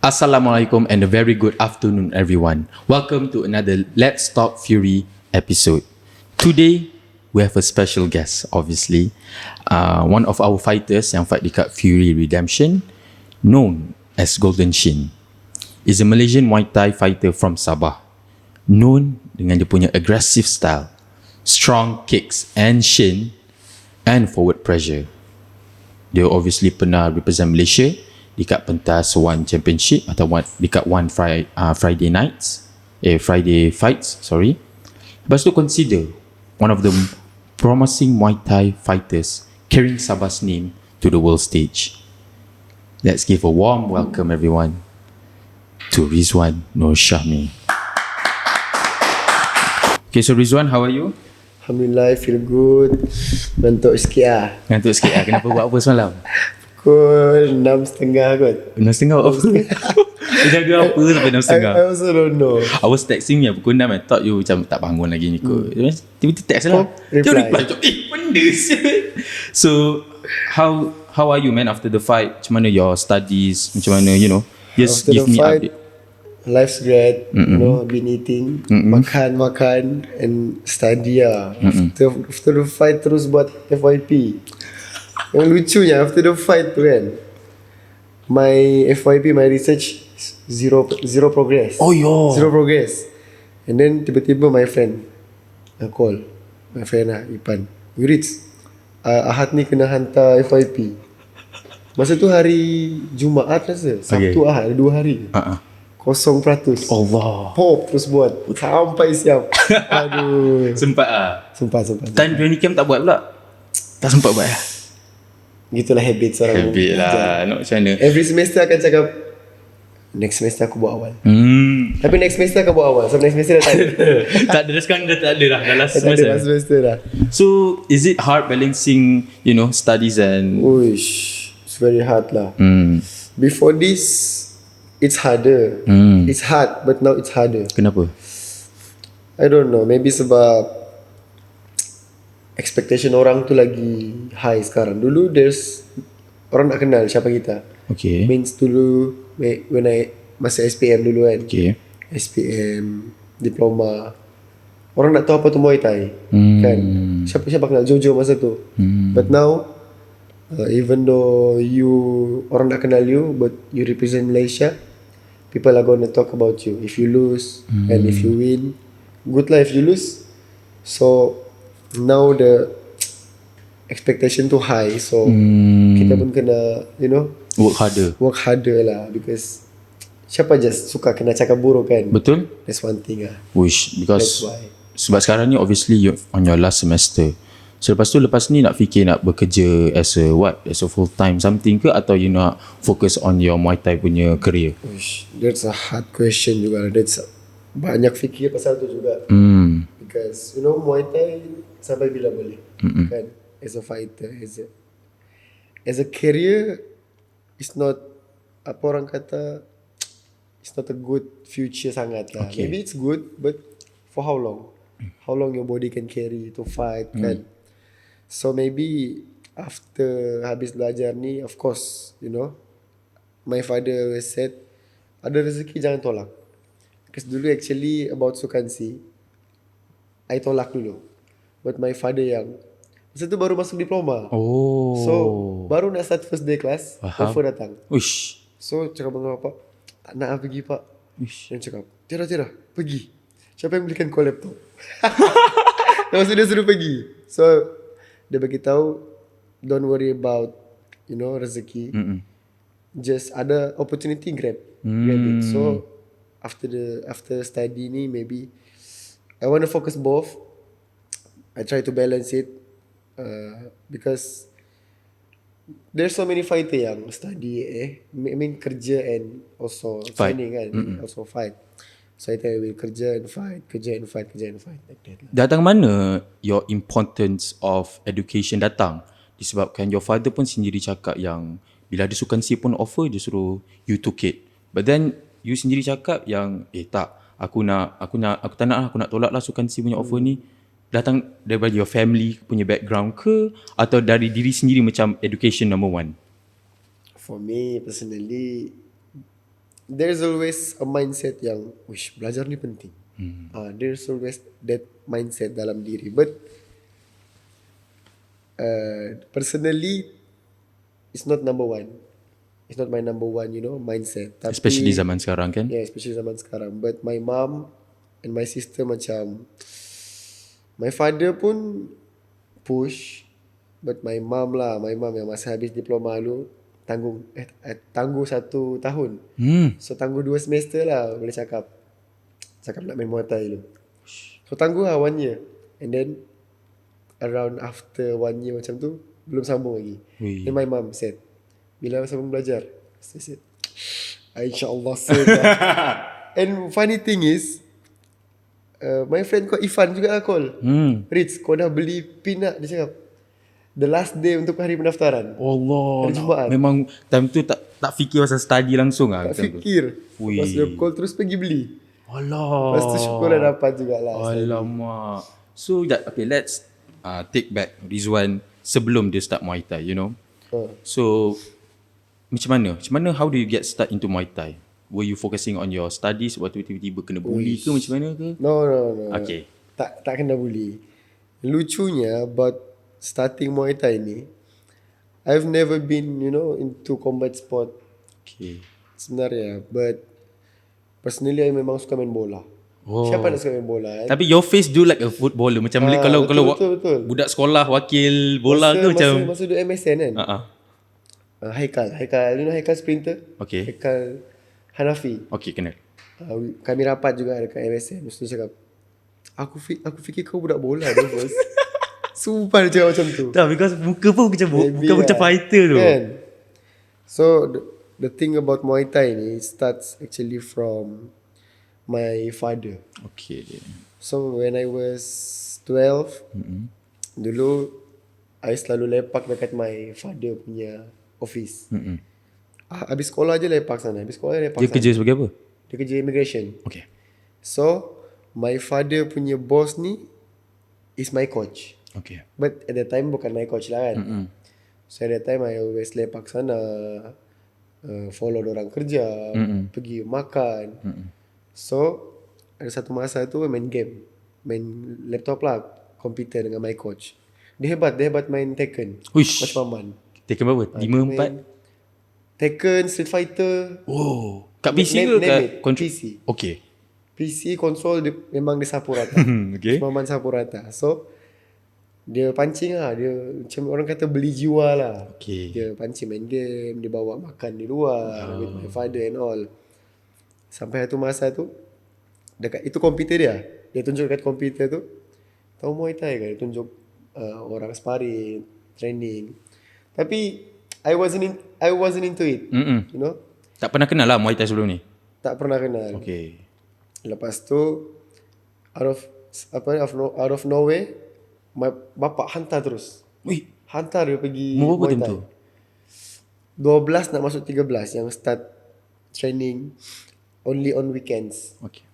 Assalamualaikum and a very good afternoon, everyone. Welcome to another Let's Talk Fury episode. Today, we have a special guest, obviously. One of our fighters yang fight dekat Fury Redemption, known as Golden Shin, is a Malaysian Muay Thai fighter from Sabah, known dengan dia punya aggressive style, strong kicks and shin, and forward pressure. Dia obviously pernah represent Malaysia dekat pentas One Championship atau dekat One Friday fights. Lepas tu consider one of the promising Muay Thai fighters carrying Sabah's name to the world stage. Let's give a warm welcome, everyone, to Rizwan Nur Syahmi. Okay, so Rizwan, how are you? Alhamdulillah, I feel good. Ngantuk sikit lah. Kenapa buat apa semalam? Pukul 6.30 kot. 6.30 apa? Jaga apa sampai 6.30? I also don't know. I was texting you pukul 6. I thought you macam tak bangun lagi ni kot. Tiba-tiba text lah. Reply. Benda siapa? So how are you, man, after the fight? Macam mana your studies? Macam mana, you know? Just After give the me fight, update. life's great. You know, been eating, makan and study lah. After the fight terus buat FYP. Yang lucunya after the fight tu kan, my FYP, my research zero progress. Oh, yo. Zero progress. And then tiba-tiba my friend call, my friend lah, Ipan, Wiritz, Ahad ni kena hantar FYP. Masa tu hari Jumaat rasa, Sabtu Ahad, ada 2 hari. 0%. Allah. Pop terus buat sampai siap. Aduh. Sempat. Time training camp tak buat pula? Tak sempat buat. Gitulah habit seorang. Habit lah. Nak macam mana? Every semester akan cakap, next semester aku buat awal. Tapi next semester akan buat awal. So next semester dah tak ada. Tak ada, sekarang dah tak ada dah. Dah last Tak ada last semester dah. So is it hard balancing, you know, studies and Uish, it's very hard lah. Before this, it's harder. It's hard, but now it's harder. Kenapa? I don't know. Maybe sebab expectation orang tu lagi high sekarang. Dulu orang nak kenal siapa kita. Okay. Means dulu when I masa SPM dulu kan. Okay. SPM, diploma. Orang nak tahu apa tu Muay Thai. Kan? Siapa kenal Jojo masa tu. But now, even though orang nak kenal you, but you represent Malaysia, people are gonna talk about you. If you lose and if you win, good lah if you lose. So now the expectation too high, so kita pun kena, you know, work harder lah, because siapa just suka kena cakap buruk kan. Betul. That's one thing lah. Wish, because That's why. sebab sekarang ni obviously you on your last semester. So lepas ni nak fikir nak bekerja as a full time something ke, atau you nak focus on your Muay Thai punya career? Wish, that's a hard question juga. That's banyak fikir pasal tu juga. Because you know Muay Thai sampai bila boleh kan, as a fighter, as a career, it's not, apa orang kata, it's not a good future sangat lah. Okay. Maybe it's good, but for how long? How long your body can carry to fight kan. So maybe after habis belajar ni, of course, you know, my father always said, ada rezeki jangan tolak. Because dulu actually about sukansi, I tolak dulu. But my father yang masa tu baru masuk diploma. Oh. So baru nak start first day class, offer datang. Wish. So cakap dengan bapak, nak pergi pak. Wish. Dia cakap, tiada, pergi. Siapa yang belikan kau laptop? Lepas tu dia suruh pergi. So dia bagi tahu, don't worry about, you know, rezeki. Just ada opportunity, grab it. So after study ni, maybe I want to focus both. I try to balance it, because there's so many fighter yang study I mean kerja and also Fight. training kan, also fight. So I tell you, kerja and fight like that lah. Datang mana your importance of education datang? Disebabkan your father pun sendiri cakap yang bila ada sukansi pun offer, dia suruh you took it. But then you sendiri cakap yang tak, aku tak nak, aku nak tolak lah sukansi punya offer ni. Datang daripada your family punya background ke, atau dari diri sendiri macam education number one? For me personally, there's always a mindset yang wish belajar ni penting. There's always that mindset dalam diri. But personally, it's not number one. It's not my number one, mindset. Tapi, Especially zaman sekarang kan. yeah, especially zaman sekarang. But my mom and my sister macam, my father pun push, but my mom yang masa habis diploma dulu tangguh 1 tahun. So tangguh 2 semester lah boleh cakap nak main Muay Thai dulu. So tangguh lah 1 year. And then around after 1 year macam tu belum sambung lagi. Then my mom said, bila sambung belajar? So I said, InsyaAllah soon lah. And funny thing is, my friend called Ifan juga lah call. Ritz, kau dah beli pin tak? Dia cakap, the last day untuk hari pendaftaran. Allah. Hari Jumaat. Memang time tu tak fikir pasal study langsung lah. Tak fikir. Lepas dia call terus pergi beli. Allah. Lepas tu syukur lah dapat jugalah. Alamak. So okay, let's take back Rizwan sebelum dia start Muay Thai, So macam mana how do you get start into Muay Thai? Were you focusing on your studies waktu tiba-tiba kena bully ke macam mana ke? No. Okay. Tak kena bully. Lucunya about starting Muay Thai ni, I've never been, into combat sport Okay. sebenarnya. But personally, I memang suka main bola. Siapa nak suka main bola? Tapi your face do like a footballer. Macam kalau betul. budak sekolah wakil bola ke macam Masa duduk MSN kan. Haikal, Haikal sprinter. Okay. Haikal Hanafi. Okay, kenal. Kami rapat juga dekat MSN. Mesti cakap, aku fikir kau budak bola tu bos. Sumpah dia cakap macam tu. Tak, because muka pun bukan macam fighter tu. Kan? So the thing about Muay Thai ni starts actually from my father. Okay. So when I was 12, dulu I selalu lepak dekat my father punya office. Habis sekolah je lepak sana. Dia kerja sebagai apa? Dia kerja immigration. Okay. So my father punya boss ni is my coach. Okay. But at that time bukan my coach lah kan. So at that time I always lepak sana, follow orang kerja, pergi makan. So ada satu masa tu main game, main laptop lah, komputer dengan my coach. Dia hebat main Tekken. Huish. Coach Maman. Tekken berapa? 5-4? Tekken, Street Fighter. Oh. Kat PC ke kat PC. Okay. PC, konsol dia, memang dia sapu rata. Okay. Coach Maman sapu rata. So dia pancing lah. Dia macam orang kata beli jiwa lah. Okay. Dia pancing main game, dia bawa makan di luar with my father and all. Sampai satu masa tu, dekat itu komputer dia. Dia tunjuk dekat komputer tu, tahu Muay Thai kan? Dia tunjuk orang sparring, training. Tapi I wasn't into it. You know? Tak pernah kenal lah Muay Thai sebelum ni? Tak pernah kenal. Okay. Lepas tu out of nowhere, my bapak hantar terus. Wih, Hantar dia pergi umur berapa Muay time Thai. tu? 12 nak masuk 13 yang start training only on weekends. Okay.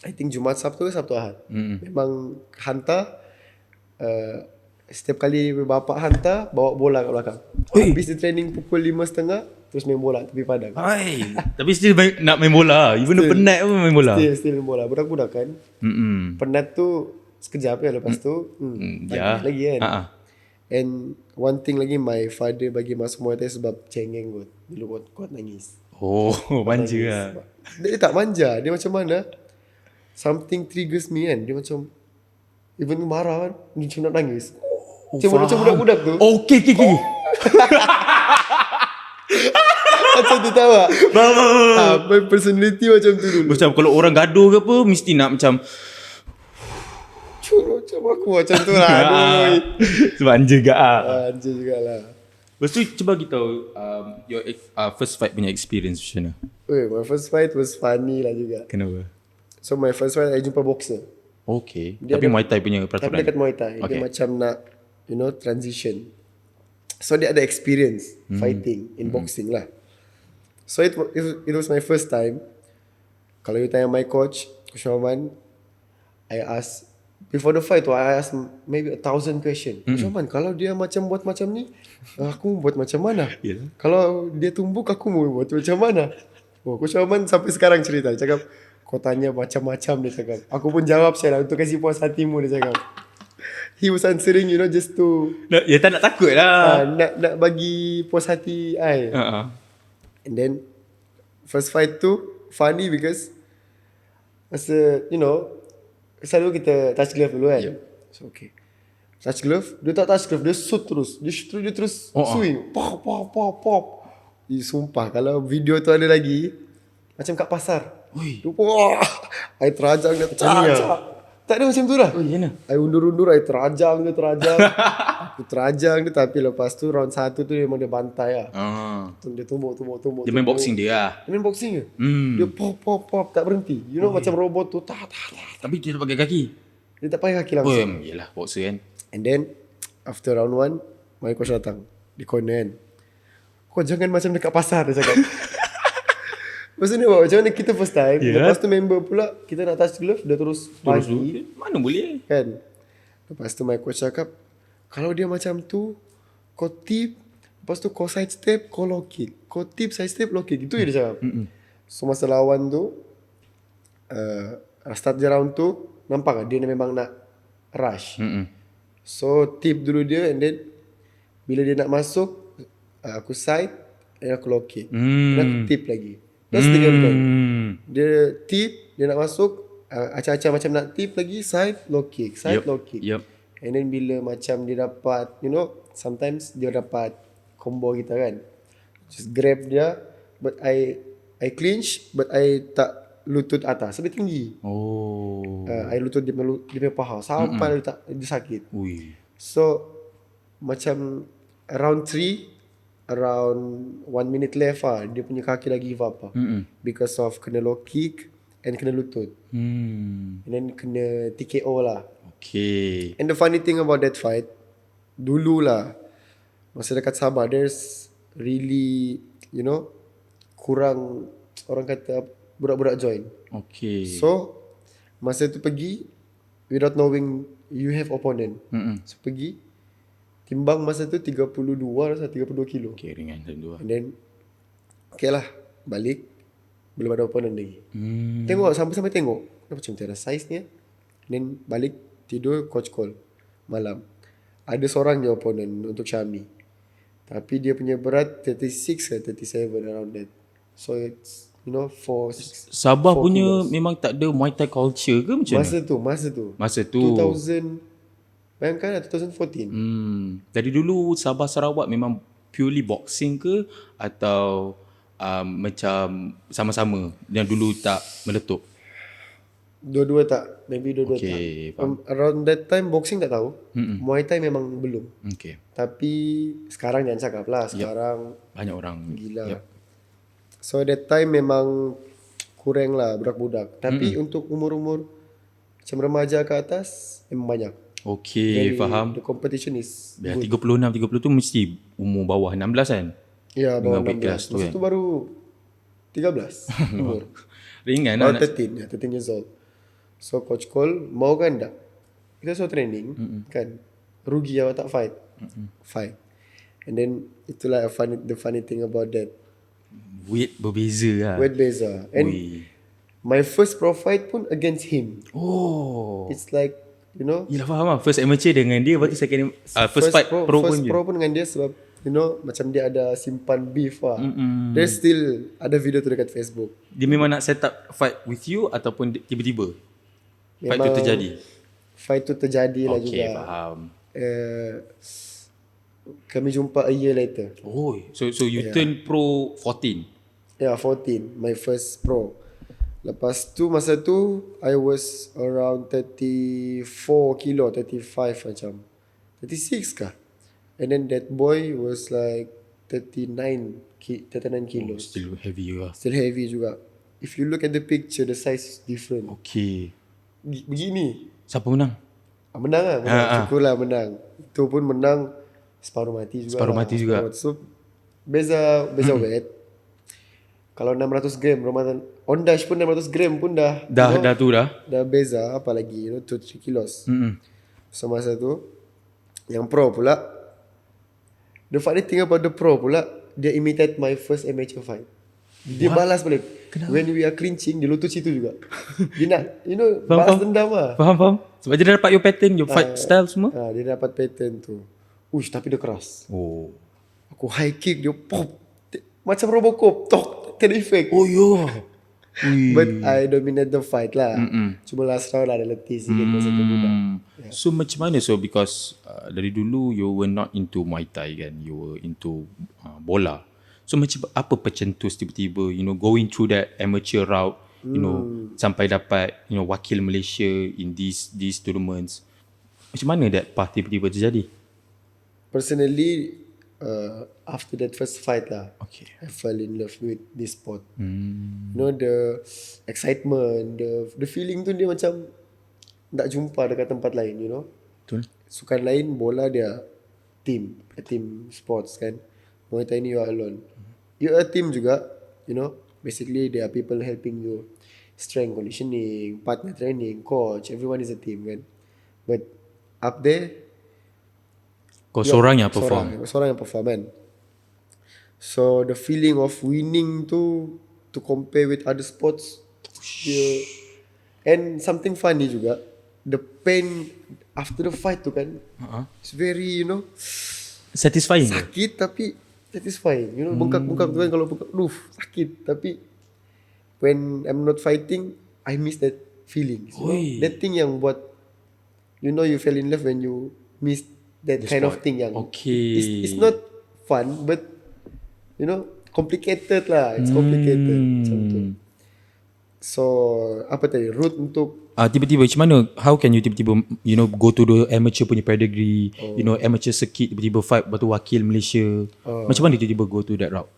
I think Jumaat, Sabtu ke Sabtu Ahad. Memang hantar, setiap kali bapak hantar, bawa bola kat belakang. Habis dia training pukul 5.30, terus main bola tepi padang. Hai, tapi still nak main bola. Even though penat pun main bola. Still main bola. Budak-budak kan. Penat tu sekejap ya, lepas tu Ya. lagi kan. And one thing lagi, my father bagi masuk Muay Thai sebab cengeng kot. Dulu kuat nangis. Oh, manja lah. Dia tak manja. Dia macam mana, something triggers me kan. Dia macam, even marah kan, dia macam nak nangis. Macam budak-budak tu. Okay. Macam tu tahu tak? My personality macam tu dulu. Macam kalau orang gaduh ke apa, mesti nak macam Macam aku macam tu lah. Aduh. sebab anja juga lah. Anjir jugalah. Lepas tu cuba beritahu your first fight punya experience macam mana? My first fight was funny lah juga. Kenapa? So my first fight, I jumpa boxer. Okay. Tapi Muay Thai punya Tapi peraturan. dekat Muay Thai. Dia macam nak, transition. So dia ada experience fighting in boxing lah. So it was my first time. Kalau you tanya my coach Maman, I ask, before the fight tu, I ask maybe 1,000 question. Maman, kalau dia macam buat macam ni, aku buat macam mana? Yeah. Kalau dia tumbuk, aku mau buat macam mana? Coach Oman sampai sekarang cerita. Dia cakap, kau tanya macam-macam, dia cakap. Aku pun jawab saya lah untuk kasih puas hatimu, dia cakap. He was answering, just to Ya tak nak takut lah. nak bagi puas hati I. And then first fight tu funny because masa selalu kita touch glove dulu kan. So okay, touch glove, dia tak touch glove, dia shoot terus. Dia terus swing. Pop pop pop pop. Sumpah kalau video tu ada lagi macam kat pasar. Ui. Wah, I terajang dia. Tak ada macam tu lah. Oh, iya. I undur-undur, I terajang dia. Aku terajang dia, tapi lepas tu round 1 tu memang dia bantai lah. Dia tumbuk. Dia main boxing dia lah. Dia main boxing ke? Dia pop, tak berhenti. Macam robot tu. Tapi dia tak pakai kaki. Dia tak pakai kaki langsung. Yelah, boxer kan. And then, after round 1, my coach datang. Di corner kan. Kau jangan macam dekat pasar, dia cakap. Maksudnya macam mana kita first time, lepas tu member pula, kita nak touch glove, dia terus pagi. Mana boleh Kan? Lepas tu my coach cakap, kalau dia macam tu, kau tip, lepas tu kau side step, kau low kick. Kau tip, side step, low kick. Itu je dia cakap. So masa lawan tu, start je round tu, nampak kan dia memang nak rush. So tip dulu dia, and then bila dia nak masuk, aku side, and aku low kick. Dan aku tip lagi. That's the game plan. Dia tip, dia nak masuk, acah-acah macam nak tip lagi, side, low kick, side, low kick. And then bila macam dia dapat, sometimes dia dapat combo kita kan. Just grab dia, but I clinch, but I tak lutut atas, lebih tinggi. I lutut dia punya paha, sampai dia sakit. So, macam round 3, around 1 minute left dia punya kaki dah give up because of kena low kick and kena lutut. And then kena TKO lah. Okay. And the funny thing about that fight, dulu lah, masa dekat Sabah, there's really, kurang, orang kata budak-budak join. Okay. So, masa tu pergi, without knowing you have opponent. So pergi, timbang masa tu 32 rasa 32 kilo. Okay, ringan tu. And then okay lah, balik, belum ada opponent lagi. Tengok sampai tengok, macam tiada size ni. Then balik tidur, coach call malam. Ada seorang je opponent untuk Syami. Tapi dia punya berat 36 ke 37 around that. So it's for Sabah 4 punya kilos. memang tak ada Muay Thai culture ke macam Masa tu 2000, bayangkan lah 2014. Dari dulu Sabah Sarawak memang purely boxing ke atau macam sama-sama yang dulu tak meletup? Dua-dua tak. Maybe dua-dua Okay, tak. Around that time boxing tak tahu. Muay Thai memang belum. Okay. Tapi sekarang jangan cakap lah. Sekarang Banyak orang gila. So that time memang kurang lah budak-budak. Tapi untuk umur-umur macam remaja ke atas memang banyak. Okay, faham. The competition is Biar 36 tu mesti umur bawah 16 kan? ya, bawah Dengan weight 16. class tu Masa kan? tu baru 13 umur. Ringan lah. Baru 13 years old. So coach call, mau kan tak? Kita suruh training kan. Rugi awak tak fight. Fight. And then itulah the funny thing about that. Weight berbeza lah. Weight beza. And my first pro fight pun against him. Oh. It's like, Yelah faham lah. First amateur dengan dia, lepas tu second first fight pro pun first je. pro pun dengan dia sebab macam dia ada simpan beef lah. There's still ada video tu dekat Facebook. Dia memang nak set up fight with you ataupun tiba-tiba fight tu terjadi? Fight tu terjadi lah juga. Okay, faham. Kami jumpa a year later. Oh, so you turn pro 14? Yeah, 14. My first pro. Lepas tu, masa tu, I was around 34 kilo, 35 macam. 36 kah? And then that boy was like 39 kilos. Still heavy juga. Still heavy juga. If you look at the picture, the size is different. Okay. Begini. Siapa menang? Menang lah. Syukur lah menang. Itu pun menang separuh mati juga. Separuh mati juga. So, beza weight. Kalau 600 gram, Ramadan, on dash pun 600 gram pun dah. Dah tu dah. Dah beza, apalagi 2-3 kilos. So masa tu, yang pro pula, the funny thing about the pro pula, dia imitate my first amateur fight. Dia balas balik. When we are clinching, dia lutut situ juga. Dia nak, balas dendam lah. Faham? Sebab dia dah dapat your pattern, your fight style semua. Dia dapat pattern tu. Uish, tapi dia keras. Oh. Aku high kick, dia pop. Macam Robocop, tok, tak ada effect. Oh yo. But I dominate the fight lah. Cuma last round ada letih sikit masa tu budak. So macam mana? So because dari dulu you were not into Muay Thai kan, you were into bola. So macam apa pencetus tiba-tiba going through that amateur route, sampai dapat wakil Malaysia in these tournaments. Macam mana that path tiba-tiba terjadi? Personally, after that first fight lah, Okay. I fell in love with this sport. The excitement, the feeling tu dia macam tak jumpa dekat tempat lain, Betul. Sukan lain, bola dia team sports kan. Muay Thai ni you are alone. You are a team juga, basically there are people helping you, strength conditioning, partner training, coach, everyone is a team kan. But up there, Kau seorang yang perform. Seorang yang perform kan. So the feeling of winning tu to compare with other sports, and something funny juga, the pain after the fight tu kan, it's very Satisfying. sakit tapi satisfying. Bengkak-bengkak tu kan, kalau bengkak, sakit. Tapi when I'm not fighting, I miss that feeling. That thing yang buat you fell in love when you miss that kind of thing yang it's not fun but complicated lah. It's complicated macam tu. So apa tadi route untuk tiba-tiba macam mana, how can you tiba-tiba go to the amateur punya pedigree, amateur circuit, tiba-tiba fight lepas tu wakil Malaysia. Macam mana tiba-tiba go to that route?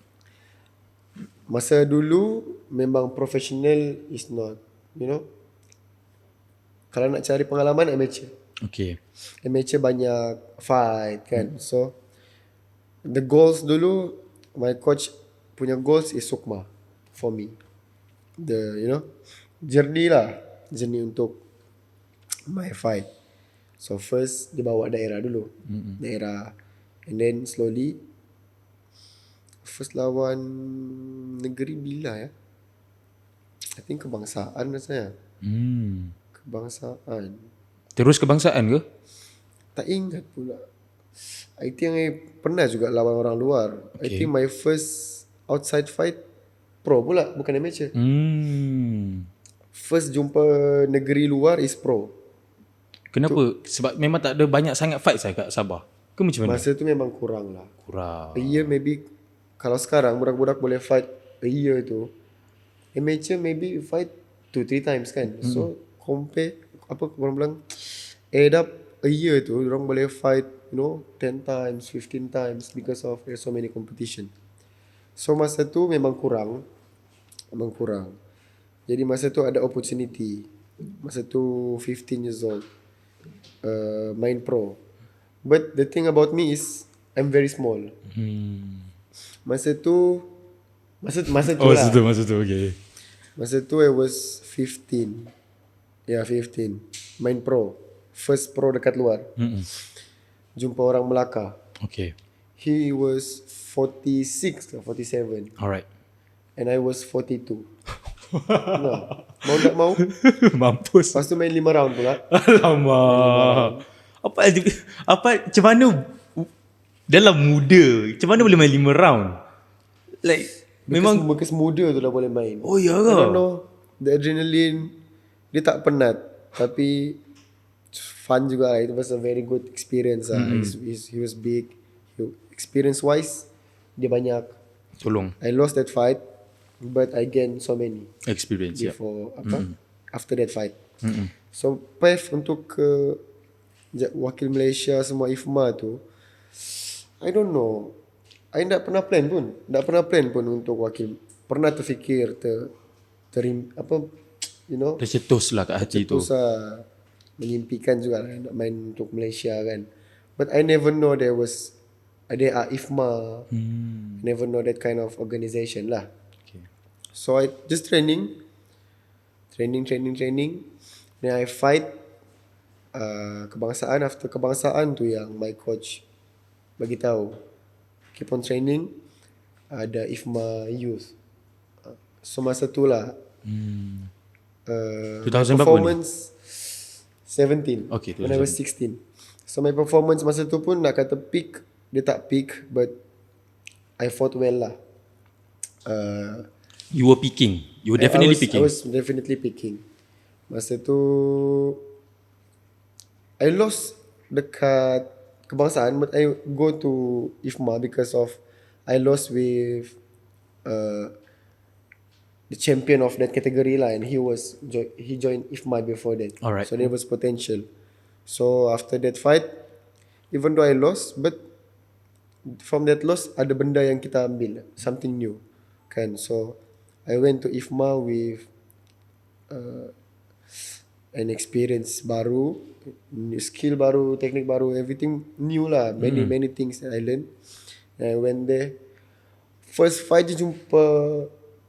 Masa dulu memang professional is not, kalau nak cari pengalaman amateur. Okay. Amateur banyak fight kan. So the goals dulu, my coach punya goals is Sukma for me. The journey untuk my fight. So first dia bawa daerah dulu. Daerah, and then slowly first lawan negeri bila ya? I think kebangsaan rasanya. Kebangsaan. Terus kebangsaan ke? Tak ingat pula. I think I pernah juga lawan orang luar. I think my first outside fight pro pula, bukan amateur. First jumpa negeri luar is pro. Kenapa? Sebab memang tak ada banyak sangat fight saya kat Sabah. Ke macam mana? Masa tu memang kurang lah. Kurang. A year maybe, kalau sekarang budak-budak boleh fight a year tu, amateur maybe fight 2-3 times kan. So compare, orang bilang, add up a year tu, orang boleh fight 10 times, 15 times because of there's so many competition. So masa tu memang kurang. Jadi masa tu ada opportunity. Masa tu 15 years old, main pro. But the thing about me is I'm very small. Masa tu lah. Masa tu okay. Masa tu I was 15. Ya, 15. Main pro. First pro dekat luar. Jumpa orang Melaka. Okay. He was 46 or 47. Alright. And I was 42. Nah, mau tak mau? Mampus. Lepas tu main 5 round pula. Alamak. Macam mana dalam muda, macam mana boleh main 5 round? Like memang Bekas muda tu lah boleh main. Oh ya ke? I don't know. The adrenaline, dia tak penat. Tapi fun juga. It was a very good experience. He was big. Experience wise, dia banyak. tolong I lost that fight, but I gained so many experience ya. before after that fight. So path untuk ke wakil Malaysia semua IFMA tu, I don't know. I tak pernah plan pun untuk wakil. Pernah terfikir Tercetus lah kat hati tu. terus menyimpikan juga lah nak main untuk Malaysia kan. But I never know there are IFMA. Never know that kind of organisation lah. Okay. So I just training. Then I fight kebangsaan. After kebangsaan tu yang my coach bagi tahu, keep on training. Ada IFMA youth. So masa tu lah 2000 berapa ni? performance 17 Okay, when I was 16. So my performance masa tu pun nak kata peak, dia tak peak, but I fought well lah. You were peaking. You were definitely I peaking. was definitely peaking. Masa tu I lost dekat kebangsaan, but I go to IFMA because of I lost with the champion of that category lah, and he joined IFMA before that. Alright. So there was potential. So after that fight, even though I lost, but from that loss ada benda yang kita ambil, something new, kan? So I went to IFMA with an experience baru, new skill baru, teknik baru, everything new lah. Many things that I learned. And I went there. First fight je jumpa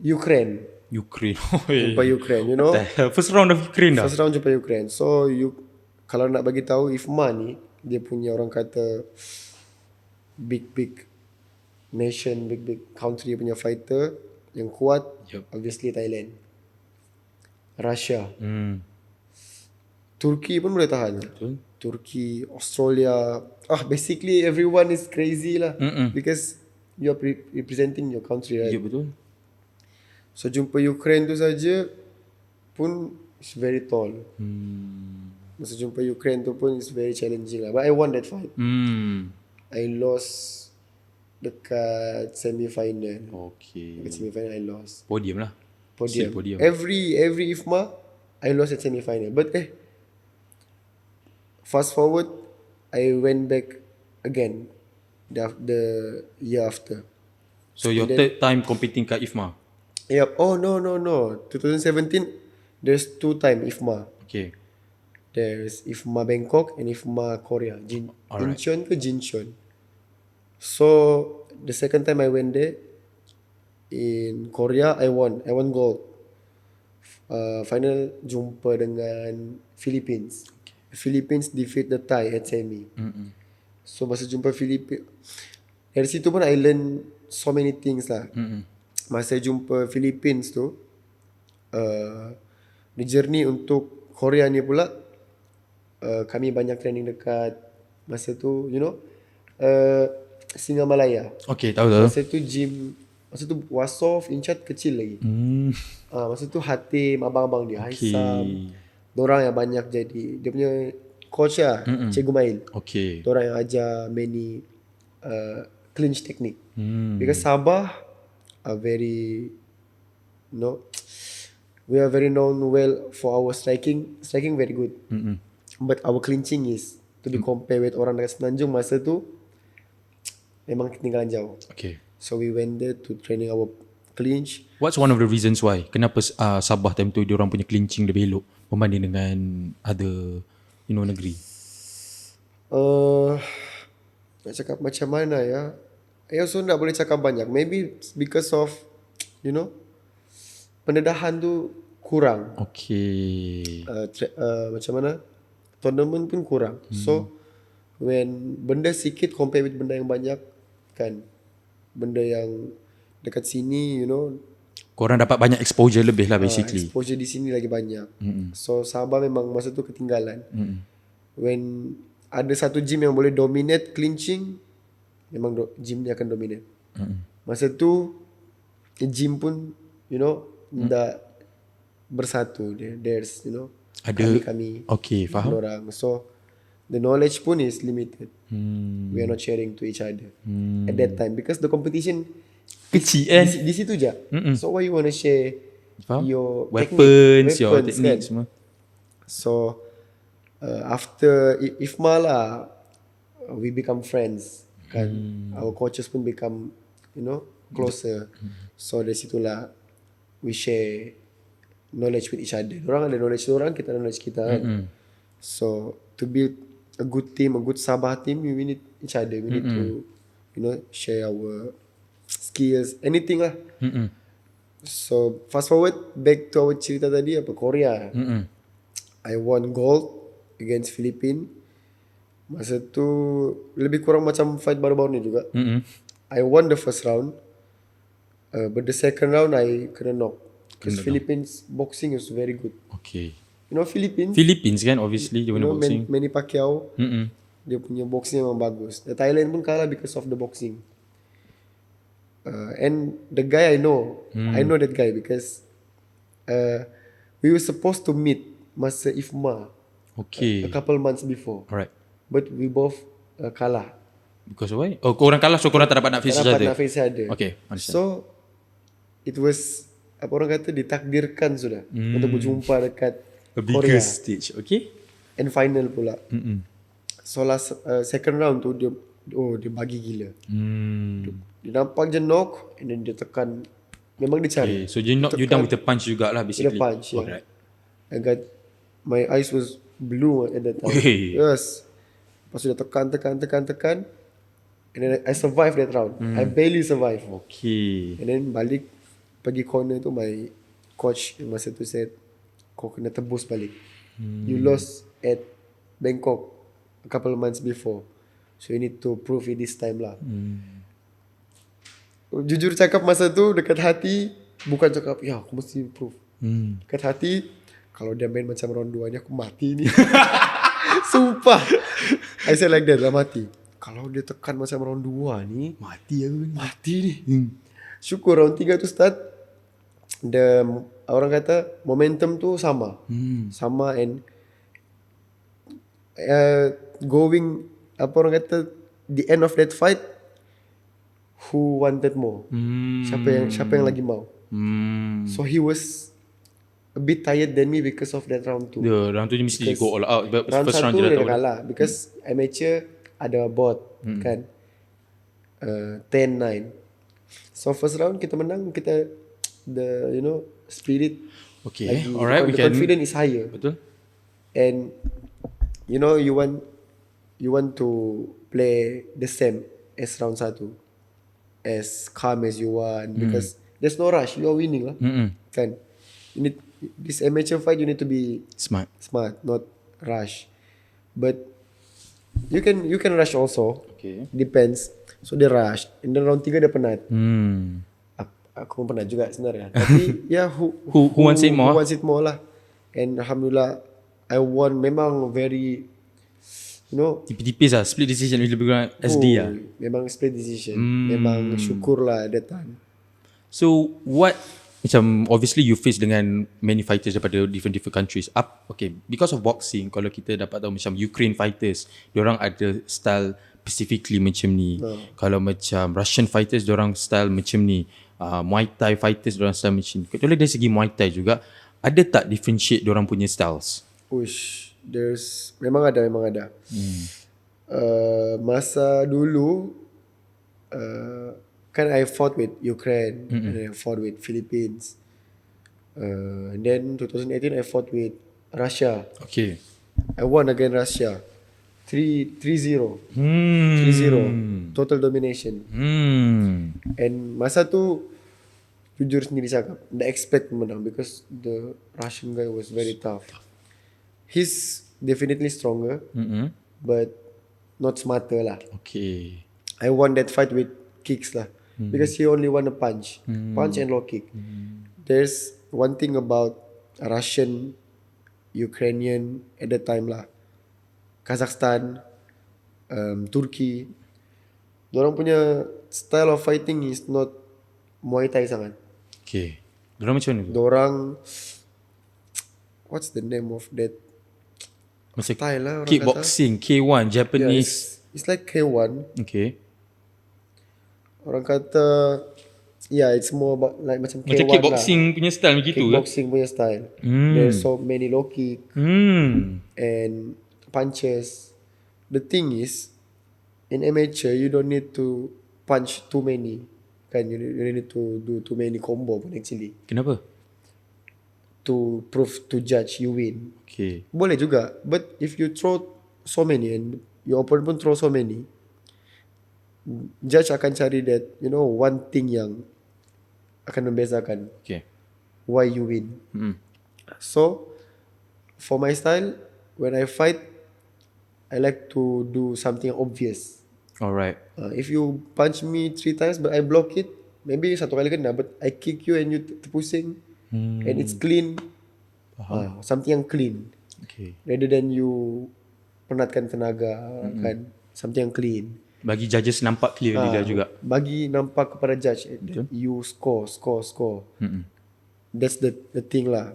Ukraine. Ukraine. Jumpa Ukraine, you know. The hell? First round of Ukraine dah. First round jumpa Ukraine. So kalau nak bagi tahu IFMA ni, dia punya orang kata big nation, big country punya fighter yang kuat. Yup. Obviously Thailand, Russia, Hmm. Turki pun boleh tahan. Betul. Turki, Australia. Basically everyone is crazy lah. Because you are representing your country, right? Ya, betul. So jumpa Ukraine tu saja pun is very tall. Masa jumpa Ukraine tu pun is very challenging lah. But I won that fight. I lost dekat semi-final. Okay. Dekat semi-final I lost. Podium lah. Podium. Still podium. Every IFMA I lost at semi-final. But fast forward, I went back again the year after. So your third time competing kat IFMA. Yep. Oh no. 2017 there's 2 time IFMA. Okay. There's IFMA Bangkok and IFMA Korea. Alright. Incheon ke Jincheon. So the second time I went there in Korea, I won gold. Final jumpa dengan Philippines. Philippines defeat the Thai at semi. So masa jumpa Philippines, dari situ pun I learn so many things lah. Masa jumpa Philippines tu, the journey untuk Korea ni pula, kami banyak training dekat masa tu, you know, Singa Malaya. Okay, tahu. Masa tu gym, masa tu Wassof, Inchat kecil lagi. Masa tu Hatim, abang-abang dia, Haisam, dorang yang banyak jadi. Dia punya coach lah, Cikgu Mail. Okay. Dorang yang ajar many clinch technique. Because Sabah are very, you know, we are very known well for our striking very good. But our clinching is to be compared with orang dekat Semenanjung masa tu memang ketinggalan jauh. Okay. So we went there to training our clinch. What's one of the reasons why? Kenapa Sabah time tu diorang punya clinching lebih elok berbanding dengan other, you know, negeri? Nak cakap macam mana ya? I also tak boleh cakap banyak. Maybe because of, you know, pendedahan tu kurang. Okay. Macam mana? Tournament pun kurang. So when benda sikit compare with benda yang banyak, kan, benda yang dekat sini, you know, Korang dapat banyak exposure lebih lah basically. exposure di sini lagi banyak. So Sabah memang masa tu ketinggalan. When ada satu gym yang boleh dominate clinching, memang gym ni akan dominate. Masa tu gym pun, you know, tak bersatu dia. There's, you know, Ada kami okay, faham. orang. So the knowledge pun is limited. We are not sharing to each other at that time because the competition Kecil kan? di situ je. So why you want to share Faham? your Weapons, your weapons, technique kan? semua. So after IFMA lah, we become friends, kan. Our coaches pun become, you know, closer. So dari situlah we share knowledge with each other. Orang ada knowledge orang, kita ada knowledge kita, kan. So to build a good team, a good Sabah team, we need each other. We need to, you know, share our skills, anything lah. So fast forward back to our cerita tadi, apa, Korea. I won gold against Philippines. Masa tu lebih kurang macam fight baru-baru ni juga. I won the first round. But the second round I kena knock. Because Philippines boxing is very good. Okay. You know Philippines? Philippines kan obviously dia You punya know boxing. Manny Pacquiao? Mm-mm. Dia punya boxing memang bagus. The Thailand pun kalah because of the boxing. And the guy I know that guy because we were supposed to meet masa IFMA a Okay. couple months before. Alright. But we both kalah. Because why? Oh, korang kalah so korang tak dapat nak face Tak each dapat other. nak face each other. Okay, understand. So it was apa orang kata ditakdirkan sudah untuk berjumpa dekat A bigger Korea stage, okay? and final pula. So last second round tu dia bagi gila. Dia nampak je knock and then dia tekan. Memang dia cari. Okay, so you done with the punch jugalah basically. With the punch, yeah. Alright. I got my eyes was blue at that time. Oi. Yes. Lepas tu dia tekan. And then I survived that round. I barely survived. Okay. And then balik pergi corner tu my coach masa tu said kau kena tebus balik. You lost at Bangkok a couple of months before. So you need to prove it this time lah. Jujur cakap masa tu dekat hati bukan cakap ya aku mesti prove. Dekat hati kalau dia main macam round 2 ni aku mati ni. Sumpah. I said like that dalam hati. Kalau dia tekan macam round 2 ni mati aku ni. Mati ni. Syukur round 3 tu start orang kata momentum tu sama. Sama and going apa orang kata the end of that fight who wanted more. Siapa yang lagi mau. So he was a bit tired than me because of that round 2. Dia round tu dia mesti go all out. But Round first round 1 dia dah dia tahu. dah kalah because amateur ada bot kan. 10-9. So first round kita menang, kita the spirit Okay, lagi, alright, we the can. confidence is higher. Betul. And you want to play the same as round 1, as calm as you want because there's no rush, you are winning lah. Kan, you need this amateur fight, you need to be Smart. not rush, but you can rush also. Okay. Depends. So dia rush and then round 3 dia penat. Aku pun penat juga sebenarnya. Tapi Who wants it more? Who wants it more lah. And alhamdulillah I won. Memang very Tipis-tipis lah. Split decision lebih kurang SD lah. memang split decision. Memang syukur lah that time. So what macam obviously you face dengan many fighters daripada different countries. Okay, because of boxing, kalau kita dapat tahu macam Ukraine fighters, diorang ada style specifically macam ni. Kalau macam Russian fighters, diorang style macam ni. Muay Thai fighters, diorang style macam ni. Kalau dari segi Muay Thai juga, ada tak differentiate diorang punya styles? Memang ada. Masa dulu kan I fought with Ukraine and I fought with Philippines. And then 2018 I fought with Russia. Okay. I won against Russia. 3-0. 3-0. Total domination. And masa tu jujur sendiri cakap, tak expect menang because the Russian guy was very tough. He's definitely stronger, but not smarter lah. Okay. I won that fight with kicks lah, because he only won a punch and low kick. There's one thing about Russian, Ukrainian at the time lah, Kazakhstan, Turkey, dorang punya style of fighting is not Muay Thai sangat. Okay. Diorang macam mana tu? Dorang, what's the name of that Macam style lah orang kickboxing, K1, kata? Japanese. It's like K1. Okay. Orang kata, it's more about like macam Macam K1 kickboxing lah. punya style begitu ke? Kickboxing punya style. There's so many low kick and punches. The thing is, in amateur, you don't need to punch too many. Kan, you don't need to do too many combo pun actually. Kenapa? To prove, to judge, you win. Okay. Boleh juga. But if you throw so many and your opponent pun throw so many, judge akan cari that, one thing yang akan membezakan Okay. why you win. So, for my style, when I fight, I like to do something obvious. Alright. If you punch me 3 times but I block it, maybe satu kali kena, but I kick you and you terpusing, and it's clean. Something yang clean. Okay. Rather than you penatkan tenaga, kan, something yang clean. Bagi judges nampak clearly dah juga. Bagi nampak kepada judge, you score. That's the thing lah.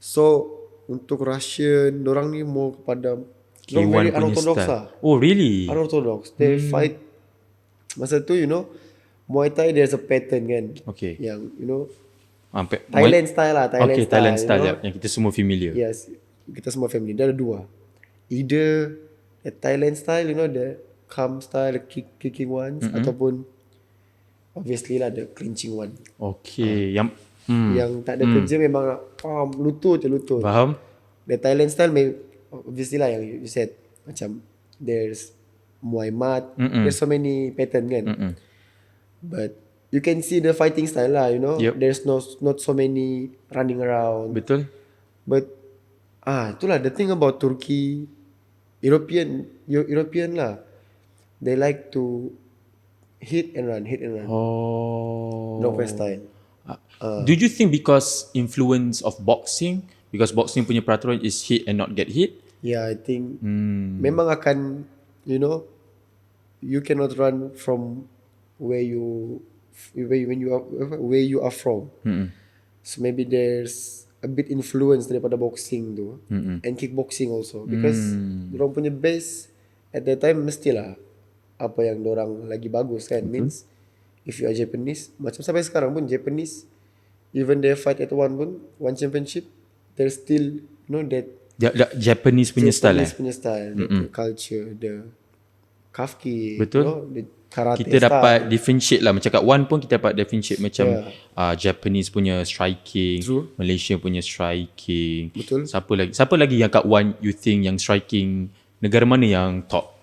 So untuk Russian, dorang ni more kepada dorang K1 very punya unorthodox style. lah. Oh really? Unorthodox. They fight. Masa tu, you know, Muay Thai there's a pattern kan. Okay. Yang, you know, Sampai Thailand style lah. Thailand style, you know? yang kita semua familiar. Yes. Kita semua family. Dia ada dua. Either the Thailand style, you know, the calm style, the kicking ones, ataupun obviously lah the clinching one. Okay. Yang tak ada kerja memang nak lutut je lutut. Faham? The Thailand style obviously lah yang you said, macam there's Muay Mat, there's so many pattern kan. But you can see the fighting style lah, you know. Yep. There's not so many running around. Betul? But itulah the thing about Turkey, European lah. They like to hit and run. Oh. Northwest style. Do you think because influence of boxing, because boxing punya peraturan is hit and not get hit? Yeah, I think memang akan, you know, you cannot run from where you are from. So maybe there's a bit influence daripada boxing tu and kickboxing also, because dorang punya base at that time mestilah apa yang dorang lagi bagus kan. Means if you are Japanese, macam sampai sekarang pun Japanese, even they fight at one championship, there's still, you know, that Japanese punya style punya style, the culture, the calf kick, betul. you know, the karate Kita style. dapat differentiate lah. Macam kat one pun kita dapat differentiate macam Japanese punya striking, True. Malaysia punya striking. Betul. Siapa lagi yang kat one you think yang striking, negara mana yang top?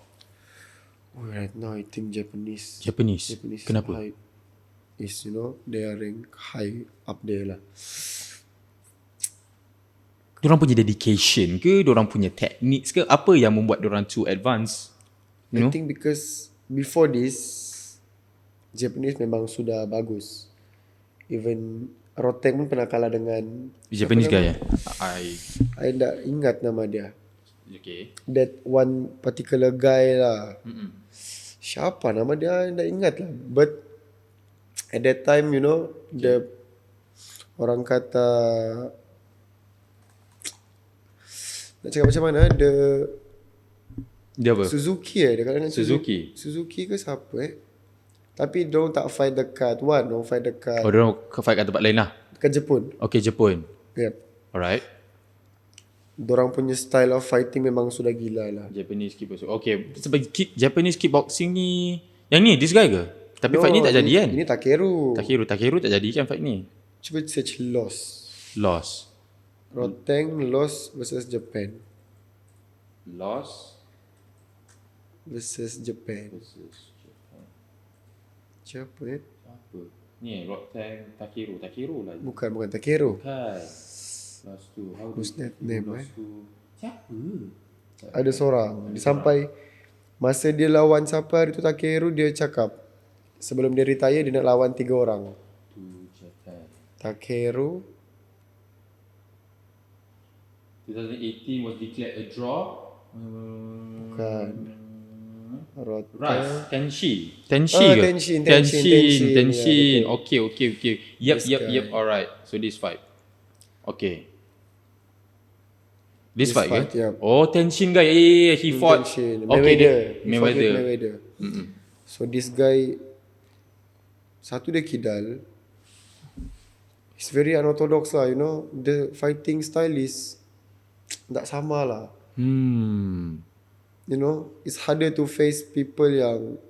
Right now I think Japanese Kenapa? high is, you know, they are rank high up there lah. Diorang punya dedication ke, diorang punya techniques ke, apa yang membuat diorang too advance? You know? I think because before this Japanese memang sudah bagus. Even Roteng pun pernah kalah dengan Japanese guy ya? I tak ingat nama dia. Okay. That one particular guy lah. Siapa nama dia, I tak ingat lah. But at that time, you know, the orang kata, nak cakap macam mana, Dia apa? Suzuki dia kata dengan Suzuki? Suzuki ke siapa tapi diorang tak fight dekat one, diorang fight dekat Oh, diorang fight kat tempat lain lah? dekat Jepun. Okay, Jepun. Yep. Alright. Diorang punya style of fighting memang sudah gila lah. Japanese kickboxing. Okay, sebagai Japanese kickboxing ni, yang ni, this guy ke? Tapi fight ni tak jadi kan? Ini Takeru. Takeru tak jadi kan fight ni? Cuba search Loss. Roteng lost versus Japan. Loss Versus Japan. Siapa Apa? Ni, Roteng Takeru lah. Bukan Takeru. Bukan. Loss tu. Who's that name Siapa? Ada seorang. Sampai masa dia lawan siapa hari tu Takeru, dia cakap sebelum dia retire dia nak lawan 3 orang. Takeru 2018 was declared a draw. bukan. Roteng. Right. Tenshi ke? Tenshin. Yeah, Okay. Yep. Alright. So this fight. Okay. This fight ke? yeah. Oh, Tenshin guy. Yeah. He fought. Tenshin. Okay. Mayweather. So this guy, satu dia kidal. He's very unorthodox lah, you know. The fighting style is tak sama lah. You know, it's harder to face people yang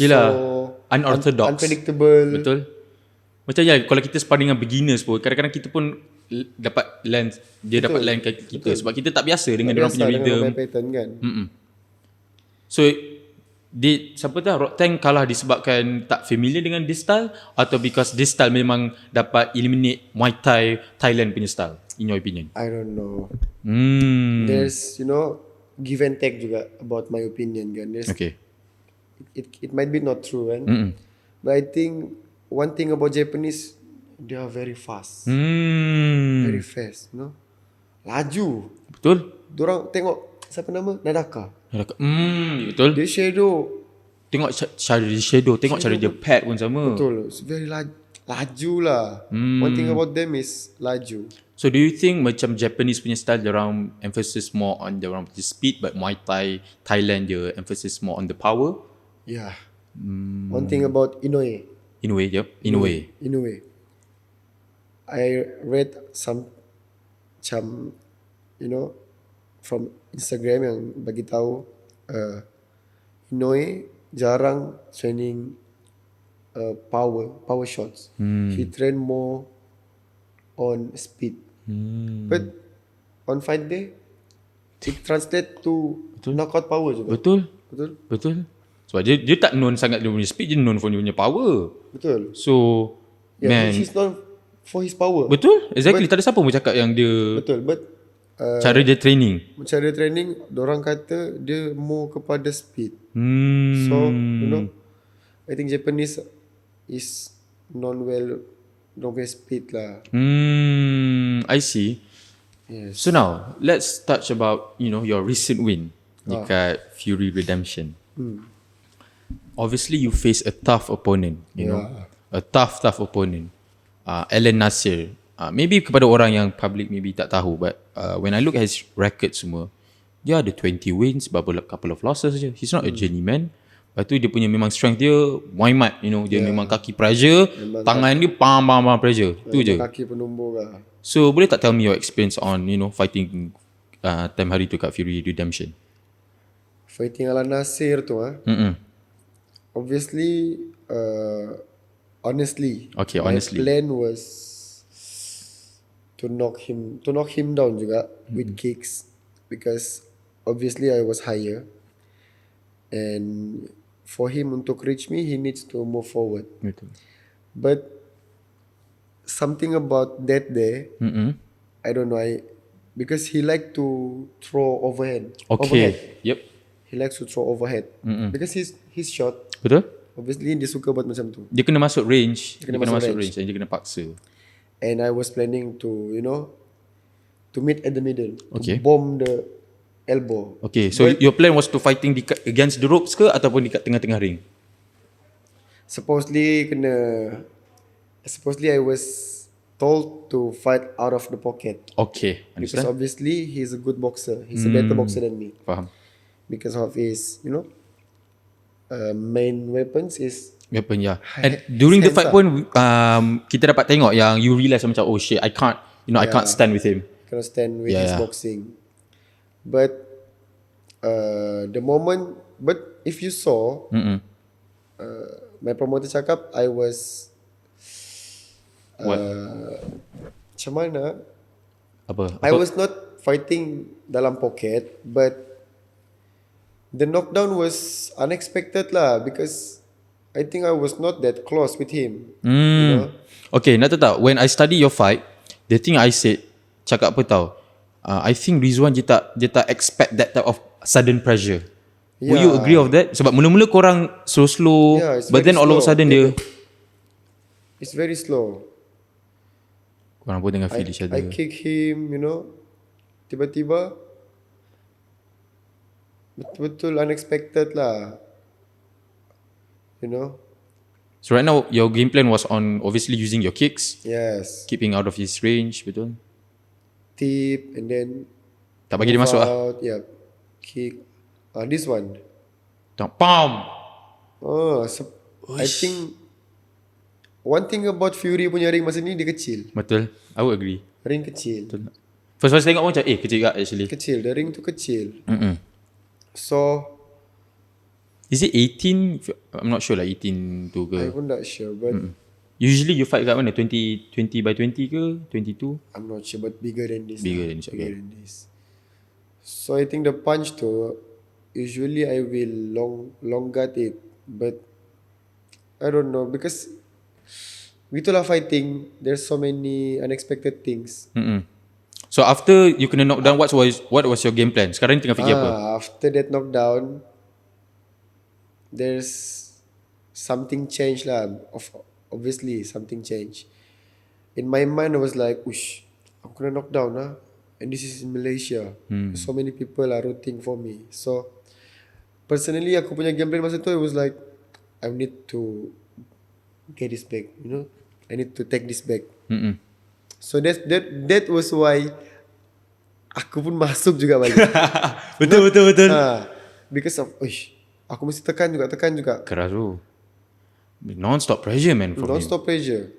Yelah, so unorthodox. unpredictable. Betul. Macam ya, kalau kita sparring dengan beginners pun, kadang-kadang kita pun dapat land, dia dapat land kat kita. Sebab kita tak biasa dengan dia orang punya rhythm. Dengan pattern kan. So, siapa tahu Roteng kalah disebabkan tak familiar dengan this style, atau because this style memang dapat eliminate Muay Thai Thailand punya style, in your opinion? I don't know. There's, you know, give and take juga about my opinion kan. There's, Okay. it might be not true kan. But I think one thing about Japanese, they are very fast. Very fast, you know. Laju. Betul? Dorang tengok siapa nama? Nadaka. Betul. Dia shadow. Tengok cara dia shadow, tengok cara dia pad pun sama. Betul. It's very laju lah. One thing about them is laju. So do you think macam Japanese punya style, diorang emphasis more on diorang punya speed, but Muay Thai, Thailand dia emphasis more on the power? Yeah. One thing about Inoue. In a way, yep. In a way. Inoue. I read some macam, you know, from Instagram yang bagi tahu Inoue jarang training power shots. He train more on speed. But on fight day, it translate to knockout power juga. Betul. Sebab dia tak known sangat dia punya speed, dia known for dia punya power. Betul. So, man. He's known for his power. Betul, exactly. Tak ada siapa pun cakap yang dia Betul, but cara dia training. cara training, dorang kata dia more kepada speed. So, you know, I think Japanese is known well don't get speed lah. I see. Yes. So now, let's touch about, you know, your recent win dekat Fury Redemption. Obviously, you face a tough opponent, you know. A tough opponent. Alan Nasir. Maybe kepada orang yang public maybe tak tahu, but when I look at his record semua, dia ada 20 wins, but a couple of losses je. He's not a journeyman. Lepas tu dia punya memang strength dia Muay Mat, you know. Dia memang kaki pressure, tangan dia pam pressure. Tu je. Kaki penumbuk lah. So boleh tak tell me your experience on, you know, fighting time hari tu kat Fury Redemption? Fighting ala Nasir tu obviously, honestly, my plan was to knock him down juga with kicks, because obviously I was higher, and for him untuk reach me, he needs to move forward. Betul. But something about that day, I don't know, because he like to throw overhead. Okay. Yep. He likes to throw overhead. Because his shot, Betul? obviously dia suka buat macam tu. Dia kena masuk range. Dia kena masuk range. Dan dia kena paksa. And I was planning to, you know, to meet at the middle. Okay. To bomb the elbow. Okay, so your plan was to fighting against the ropes ke ataupun dekat tengah-tengah ring? Supposedly I was told to fight out of the pocket. Okay, Because understand? obviously he's a good boxer. He's a better boxer than me. Faham. Because of his, you know, main weapons is Weapon, yeah. And during the Hands fight up. pun, kita dapat tengok yang you realize macam, oh shit, I can't stand with him. cannot stand with his Yeah. boxing. But but if you saw, my promoter cakap I was What? macam mana? Apa? I was not fighting dalam pocket, but the knockdown was unexpected lah, because I think I was not that close with him. You know? Okay, nak tahu tak, when I study your fight, the thing I said, cakap apa tau, I think Rizwan dia tak expect that type of sudden pressure. Will you agree of that? Sebab mula-mula korang slow, Yeah, it's but very then all of a slow. sudden dia It's very slow. korang pun tengah feel each other. I kick him, you know. Tiba-tiba betul-betul unexpected lah. You know. So right now your game plan was on obviously using your kicks, Yes. keeping out of his range, betul? Tip and then Tak bagi dia masuk lah. out, yeah. Kick. This one. Tak, pam. I think one thing about Fury punya ring masa ni, dia kecil. Betul. I would agree. Ring kecil. Betul. First tengok pun macam kecil juga actually. Kecil. The ring tu kecil. Mm-mm. So Is it 18? I'm not sure lah 18 tu I ke. pun not sure, but Usually you fight kat mana? 20 by 20 ke? 22? I'm not sure, but bigger than this. Bigger lah. than this, okay. Bigger than this. So I think the punch tu, usually I will long guard it, but I don't know, because gitulah fighting, there's so many unexpected things. So after you kena knock down, what was your game plan? Sekarang ni tengah fikir apa? After that knockdown, there's something changed lah. Obviously something changed. In my mind I was like, ush, aku kena knock down lah. And this is in Malaysia. So many people are rooting for me. So personally aku punya game plan masa tu, I was like, I need to get this back, you know. I need to take this back. So that was why aku pun masuk juga balik. Betul. Because of, uish, aku mesti tekan juga. Keras tu. Non-stop pressure man from him. Non-stop pressure.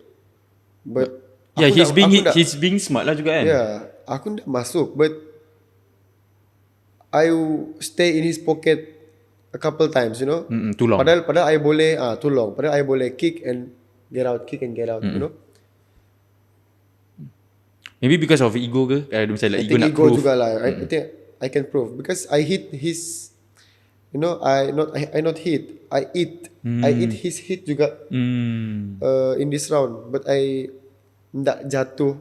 But Yeah, aku he's being smart lah juga kan. Yeah, aku nak masuk, but I stay in his pocket a couple times, you know. Too long. Padahal I boleh too long. Padahal I boleh kick and get out, you know. Maybe because of ego ke? Ada misalnya I ego think nak ego prove. juga lah. I think I can prove because I hit his, you know, I not hit. I eat his hit juga in this round, but I ndak jatuh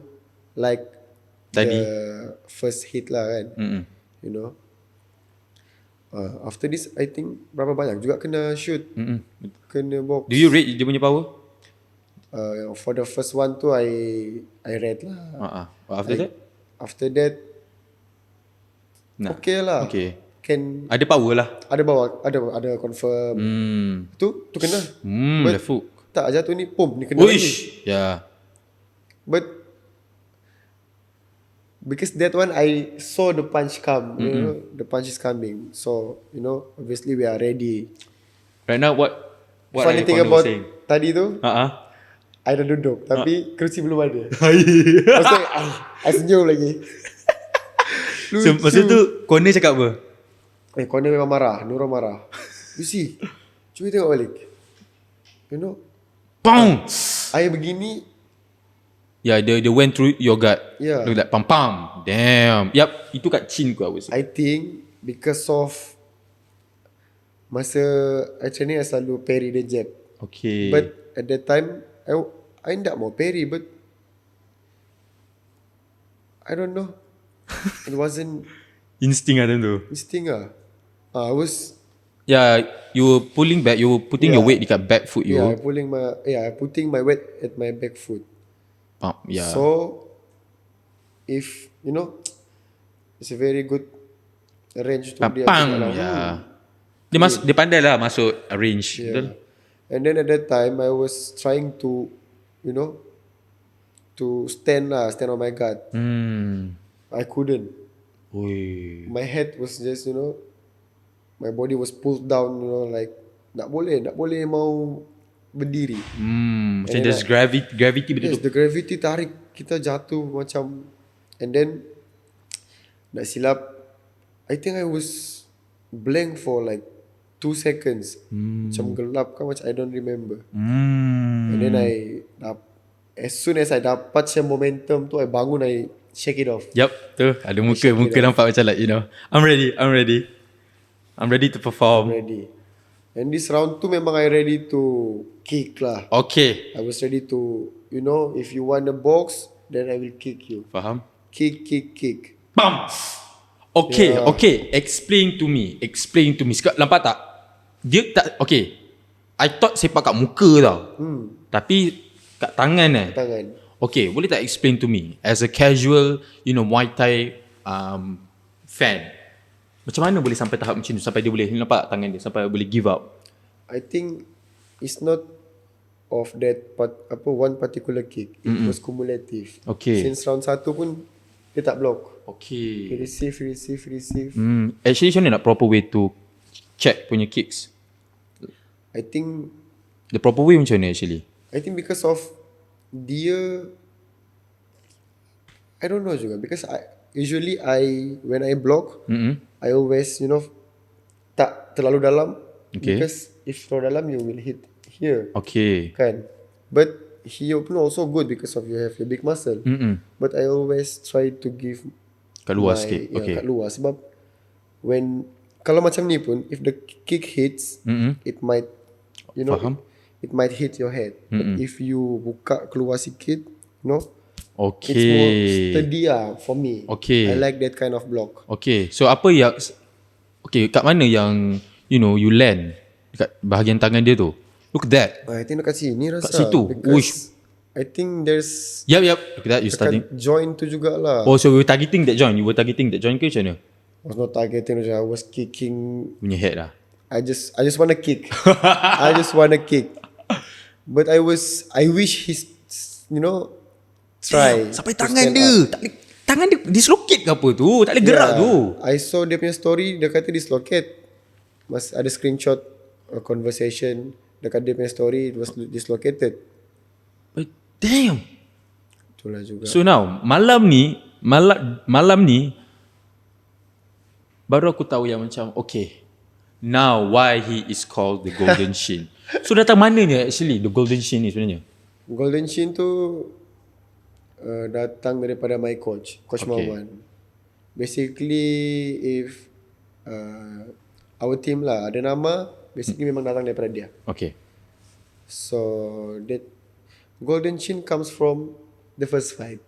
like Tadi. the first hit lah kan. You know. After this I think berapa banyak juga kena shoot. Kena box. Do you rate dia punya power? For the first one tu I read lah. After that? Nah. Okay lah. Okay. Can Ada power lah. ada confirm. Tu kena. Left hook. Tak jatuh ni pum ni kena lagi. Uish. Yeah. But because that one I saw the punch come, you know, the punch is coming. So, you know, obviously we are ready. Right now what Funny thing about tadi tu, I dah duduk tapi kerusi belum ada. Maksudnya I senyum lagi. So, masa tu corner cakap apa? Corner memang marah, Nurul marah. You see, cuba tengok balik. You know, Bang! I begini. Yeah, they went through your gut. Yeah. Look like pam. Damn. Yup, itu kat chin ku I would say. I think because of masa I training I selalu parry the jab. Okay. But at that time I tak mau parry, but I don't know. It wasn't instinct lah tu. instinct lah. I was Yeah, you were pulling back, you were putting your weight dekat back foot you. putting my weight at my back foot. Yeah. So if you know, it's a very good range to dia. Pang. Yeah. Dia pandai lah masuk range. Yeah. And then at that time I was trying to, you know, to stand on my guard. I couldn't. Oi. My head was just, you know, my body was pulled down, you know, like tak boleh mau berdiri. Macam there's gravity betul Yes, tu. the gravity tarik kita jatuh macam, and then nak silap, I think I was blank for like 2 seconds. Macam gelap kan, macam I don't remember. And then as soon as I dapat some momentum tu, I bangun, I shake it off. Yup, tu ada muka nampak macam like, you know, I'm ready to perform. Ready. And this round tu memang I ready to kick lah. Okay. I was ready to, you know, if you want a box, then I will kick you. Faham? Kick. Bam. Okay. Explain to me. Nampak tak? Dia tak, okay. I thought sepak kat muka tau. Tapi kat tangan Tangan. Okay, boleh tak explain to me as a casual, you know, Muay Thai fan, macam mana boleh sampai tahap macam tu, sampai dia boleh nampak tangan dia sampai boleh give up? I think it's not of that one particular kick. It was cumulative. Okay. Since round 1 pun dia tak block. Okay. He receive. Actually macam mana nak proper way to check punya kicks? I think The proper way macam mana actually? I think because of dia, I don't know juga, because usually when I block, I always, you know, tak terlalu dalam. Okay. Because if terlalu dalam you will hit here. Okay. Kan? But he pun also good because of you have your big muscle. But I always try to give Kat luar sikit. Okay. kat luar, sebab kalau macam ni pun, if the kick hits, it might, you know, Faham. it might hit your head. But if you buka keluar sikit, you know, Okay. it's more steady for me. Okay. I like that kind of block. Okay. So apa yang, okay, kat mana yang, you know, you land dekat bahagian tangan dia tu? Look at that. I think dekat sini rasa. situ. Because Uish. I think there's Yep. Look at that. You starting. dekat joint tu jugalah. Oh, so you were targeting that joint. You were targeting that joint ke macam mana? I was not targeting, I was kicking. Punya head lah. I just want to kick. I just want to kick. But I wish he's, try. Sampai to tangan stand dia. up. Tak boleh, tangan dia dislocate ke apa tu? Tak boleh gerak tu. I saw dia punya story, dia kata dislocate. Mas ada screenshot conversation dekat dia punya story, it was dislocated. But damn. Itulah juga. So now, malam ni baru aku tahu yang macam, okay, now why he is called the Golden Shin. So datang mananya actually the Golden Shin ni sebenarnya? Golden Shin tu datang daripada my coach Marwan. Basically if our team lah ada nama, basically memang datang daripada dia. Okay. So that Golden Shin comes from the first fight.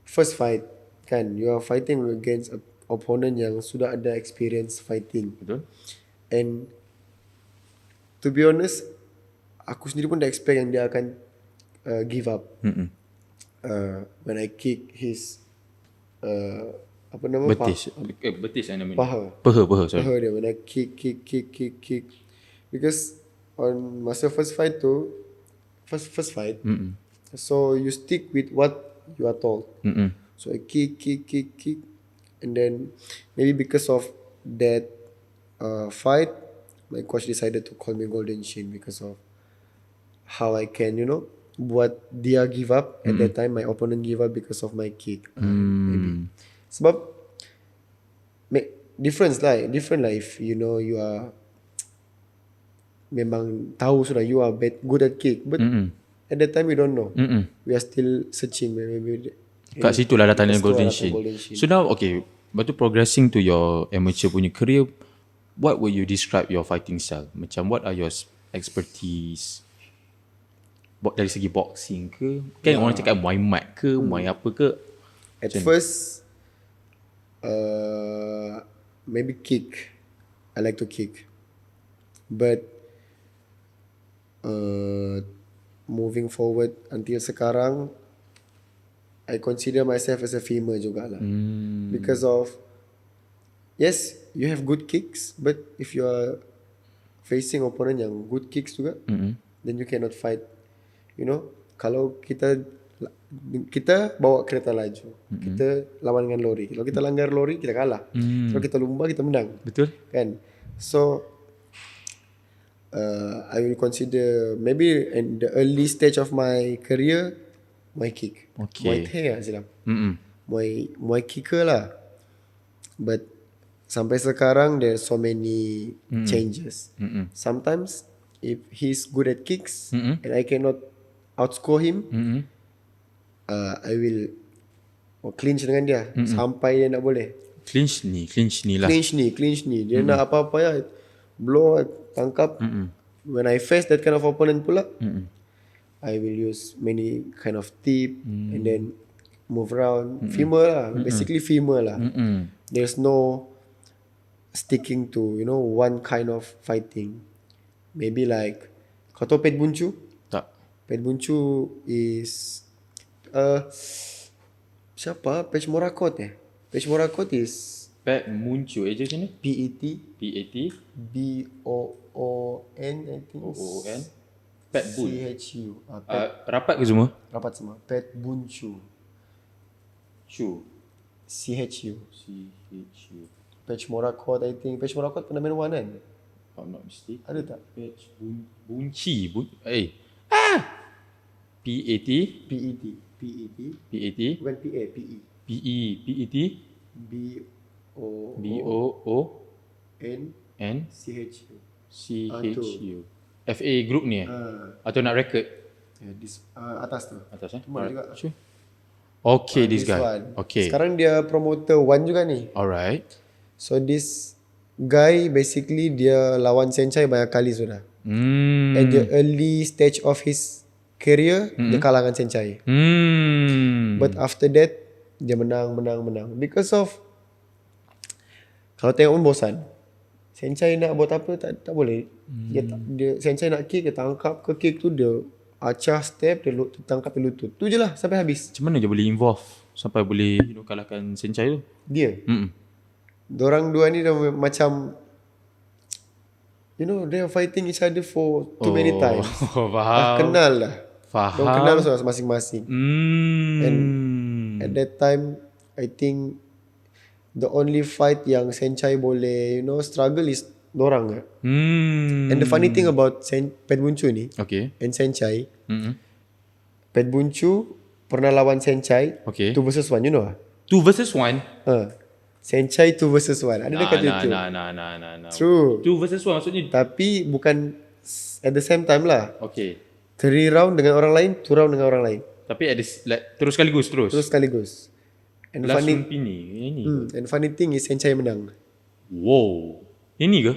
First fight kan, you are fighting against a opponent yang sudah ada experience fighting. Betul. And to be honest, aku sendiri pun dah expect yang dia akan give up. When I kick his apa nama, Betis. Betis nama paha. Paha, sorry. Paha dia. When I kick. Because on masa first fight tu, first fight, so you stick with what you are told. So I kick, and then maybe because of that fight, my coach decided to call me Golden Shin because of how I can, buat dia give up. At that time, my opponent give up because of my kick. Maybe. Sebab different lah if you are memang tahu sudah you are good at kick, but at that time we don't know. We are still searching. Maybe kat situ lah datangnya Golden Golden Shin. Shin. So now, okay, lepas tu progressing to your amateur punya career, what would you describe your fighting style? Macam what are your expertise? Dari segi boxing ke? Kan orang cakap Muay mat ke, Muay apa ke? At first, maybe kick. I like to kick. But moving forward until sekarang, I consider myself as a female jugalah. Because of, yes, you have good kicks, but if you are facing opponent yang good kicks juga, then you cannot fight. Kalau kita bawa kereta laju, kita lawan dengan lori. Kalau kita langgar lori, kita kalah. Kalau kita lumba, kita menang. Betul. Kan? So I will consider maybe in the early stage of my career, Muay kick. Okay. Muay Thai lah silap. Muay kicker lah. But sampai sekarang there's so many changes. Sometimes if he's good at kicks and I cannot outscore him, I will clinch dengan dia sampai dia nak boleh. Clinch ni lah. Clinch ni. Dia nak apa-apa ya, blow, tangkap. When I face that kind of opponent pula, I will use many kind of tip and then move around. Female lah, basically female lah. There's no sticking to one kind of fighting. Maybe like, kau tahu Pet Bunchu? Tak. Pet Bunchu is siapa? Pech Morakot Pech Morakot is Pet Muncu je macam ni? PET PAT BOON I think. OON Pet Bun. CHU. Rapat ke semua? Rapat semua. Pet Bunchu. Chu. CHU. CHU. Pech Morakot I think. Pech Morakot pernah main one kan? If I'm not mistaken. Ada tak? Pet Bunci. PAT PET. PAT Bukan PA, PE. PET BOON N CHU. CHU. FA group ni atau nak record Atas tu. atas Cuma juga. Sure. Okay, this guy. One. Okay. Sekarang dia promoter one juga ni. Alright. So this guy basically dia lawan Senchai banyak kali sudah. At the early stage of his career, dia kalah dengan Senchai. But after that, dia menang. Because of, kalau tengok pun bosan. Senchai nak buat apa tak boleh. Dia Senchai nak kick, dia tangkap ke kick tu, dia acah step, dia tangkap dia lutut. Tu je lah sampai habis. Macam mana dia boleh involve sampai boleh kalahkan Senchai tu? Dia. Dorang dua ni dah macam they are fighting each other for too many times. Dah Faham. kenal lah. Faham. Dorang kenal masing-masing. And Hmm. at that time, I think the only fight yang Senchai boleh struggle is dorang lah. And the funny thing about Pet Bunchu ni Okay. and Senchai, Pet Bunchu pernah lawan Senchai Okay. 2 versus 1, you know lah. 2 versus 1. Senchai 2 versus 1. Ada dekat YouTube. Nah. True. 2 versus 1 maksudnya. Tapi bukan at the same time lah. Okay. 3 round dengan orang lain, 2 round dengan orang lain. Tapi ada terus sekaligus terus. Terus sekaligus. And Last funny Lumpini. Ini. and funny thing is Senchai menang. Wow. Ini ke?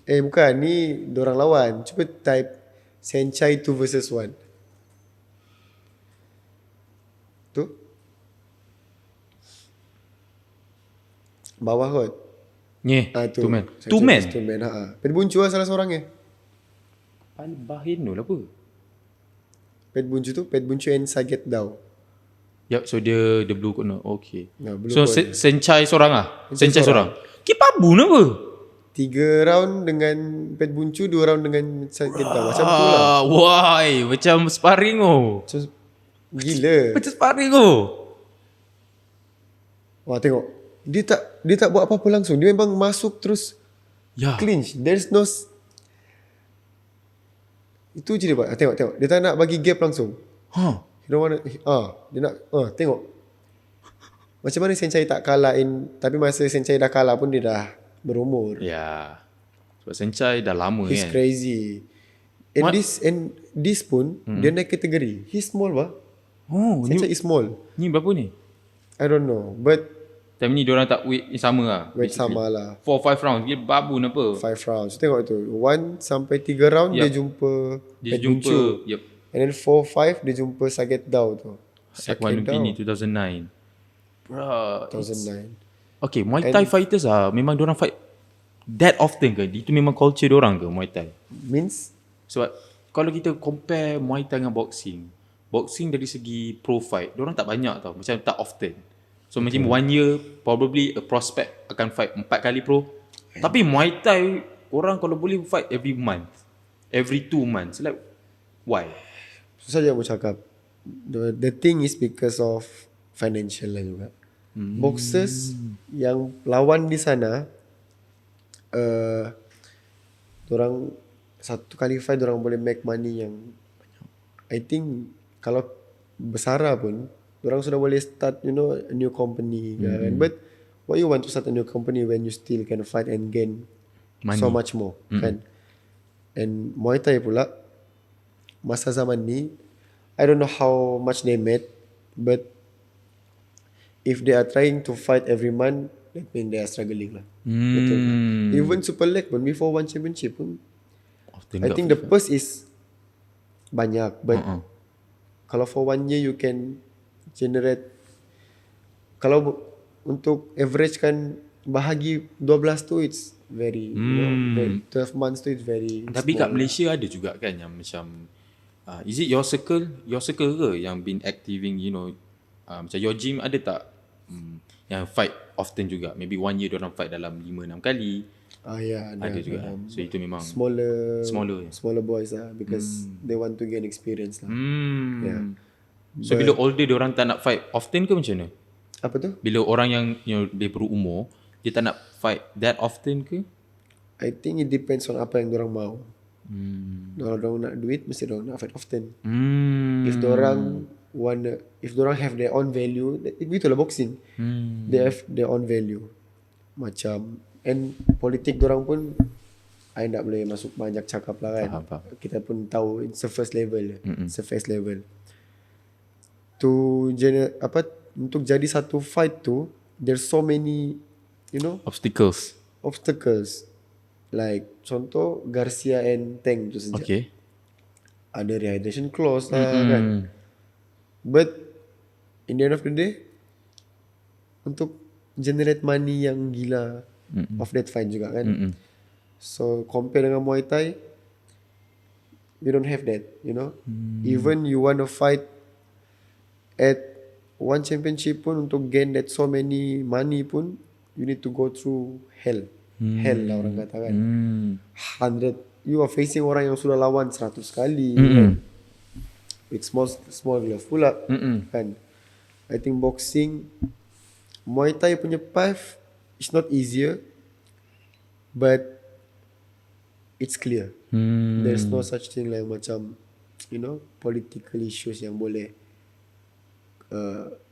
Bukan, ni dorang lawan. Cuba type Senchai 2 versus 1. Tu. Bawah kot. Nye. Tu. Two man. Senchai Two man. versus 2 man. Pet Bunchu lah salah seorangnya. Bahino lah apa? Pet Bunchu tu, Pet Bunchu and Saget Dao. Yup, so dia blue corner. Okay. Nah, blue So corner. Senchai seorang ah? Senchai Senchai seorang. Kipabu apa? 3 round dengan Pet Bunchu, 2 round dengan Saget Dao. Macam tu lah. Why? Macam sparring oh. Macam gila. Macam sparring oh. Wah, tengok. Dia tak buat apa-apa langsung. Dia memang masuk terus Ya. clinch. There's no itu je dia buat. Tengok. Dia tak nak bagi gap langsung. Huh. He don't wanna dia nak tengok. Macam mana Senchai tak kalah tapi masa Senchai dah kalah pun dia dah berumur. Ya. Sebab Senchai dah lama He's kan. crazy. And this pun dia naik kategori. He's small bah. Oh, Senchai is small. ni berapa ni? I don't know, but Time ni diorang tak weight sama lah. weight sama lah. 4-5 rounds. Dia babu apa? 5 rounds. Tengok tu. 1 sampai 3 round Yup. dia jumpa Dia Pet jumpa. Bunchu. Yup. And then 4-5 dia jumpa Saget Dao tu. At One Lumpini 2009. Bro. 2009. Okay, Muay Thai fighters memang diorang fight that often ke? Itu memang culture diorang ke Muay Thai? Means Sebab kalau kita compare Muay Thai dengan boxing dari segi pro fight, diorang tak banyak tau. Macam tak often. So macam 1 year probably a prospect akan fight 4 kali pro. Tapi Muay Thai orang kalau boleh fight every month, every 2 months. Like why? susah je aku cakap. The thing is because of financial lah juga. Boxers yang lawan di sana dorang satu kali fight dorang boleh make money yang I think kalau besara pun dorang sudah boleh start a new company kan. But why you want to start a new company when you still can fight and gain Money. so much more kan. And Muay Thai pula masa zaman ni I don't know how much they made, but if they are trying to fight every month, that means they are struggling lah. Betul. Even Super Leg pun before one championship pun I think the purse is banyak, but kalau for 1 year you can generate, kalau untuk average kan bahagi 12 tu it's very 12 months tu it's very Tapi small. kat Malaysia ada juga kan yang macam is it your circle ke yang been activing macam your gym ada tak yang fight often juga, maybe 1 year diorang fight dalam 5-6 kali ada juga. So itu memang smaller boys lah, because they want to gain experience lah. Yeah. So bila older diorang tak nak fight often ke macam mana? Apa tu? Bila orang yang dia berumur, dia tak nak fight that often ke? I think it depends on apa yang dorang mau. Kalau dorang nak duit, mesti dorang nak fight often. If dorang have their own value, begitulah boxing. They have their own value. Macam, and politik dorang pun I tak boleh masuk banyak cakap lah kan. Faham. Kita pun tahu it's the first level. It's the first level. Untuk jadi satu fight tu, there's so many Obstacles. Like contoh Garcia and Teng tu saja. Okay. Ada rehydration clause lah kan. But in the end of the day, untuk generate money yang gila of that fight juga kan. So compare dengan Muay Thai, we don't have that, Even you want to fight at one championship pun, untuk gain that so many money pun, you need to go through hell. Hell lah orang kata kan. 100, you are facing orang yang sudah lawan 100 kali kan? With small glove pula kan. I think boxing, Muay Thai punya path is not easier, but it's clear. There's no such thing like macam political issues yang boleh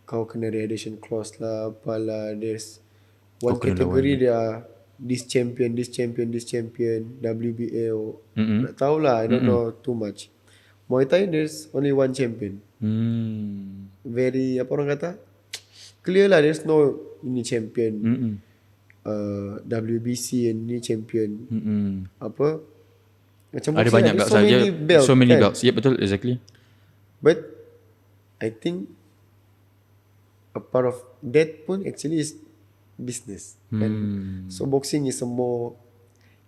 kau kena radiation clause lah, apalah. There's one category dia this champion, WBA or tak tahulah, I don't know too much. Muay Thai there's only one champion. Very apa orang kata, clear lah, there's no ini champion WBC and ini champion apa macam Ada boxing banyak lah, belts saja. So many kan? belts. Yeah, betul, exactly. But I think a part of that pun actually is business kan? So boxing is a more,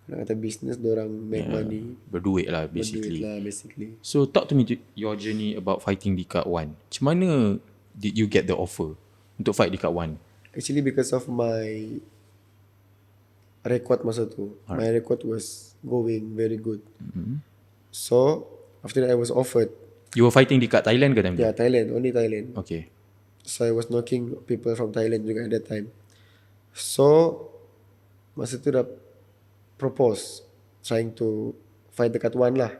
nak kata business, diorang make money, Berduit lah basically. basically. So talk to me your journey about fighting dekat One. Macam mana did you get the offer untuk fight dekat One? Actually because of my record masa tu. My record was going very good. So after that I was offered. You were fighting dekat Thailand ke time tu? Yeah, Thailand, only Thailand. Okay. So I was knocking people from Thailand juga at that time. So masa tu dah propose trying to fight dekat One lah.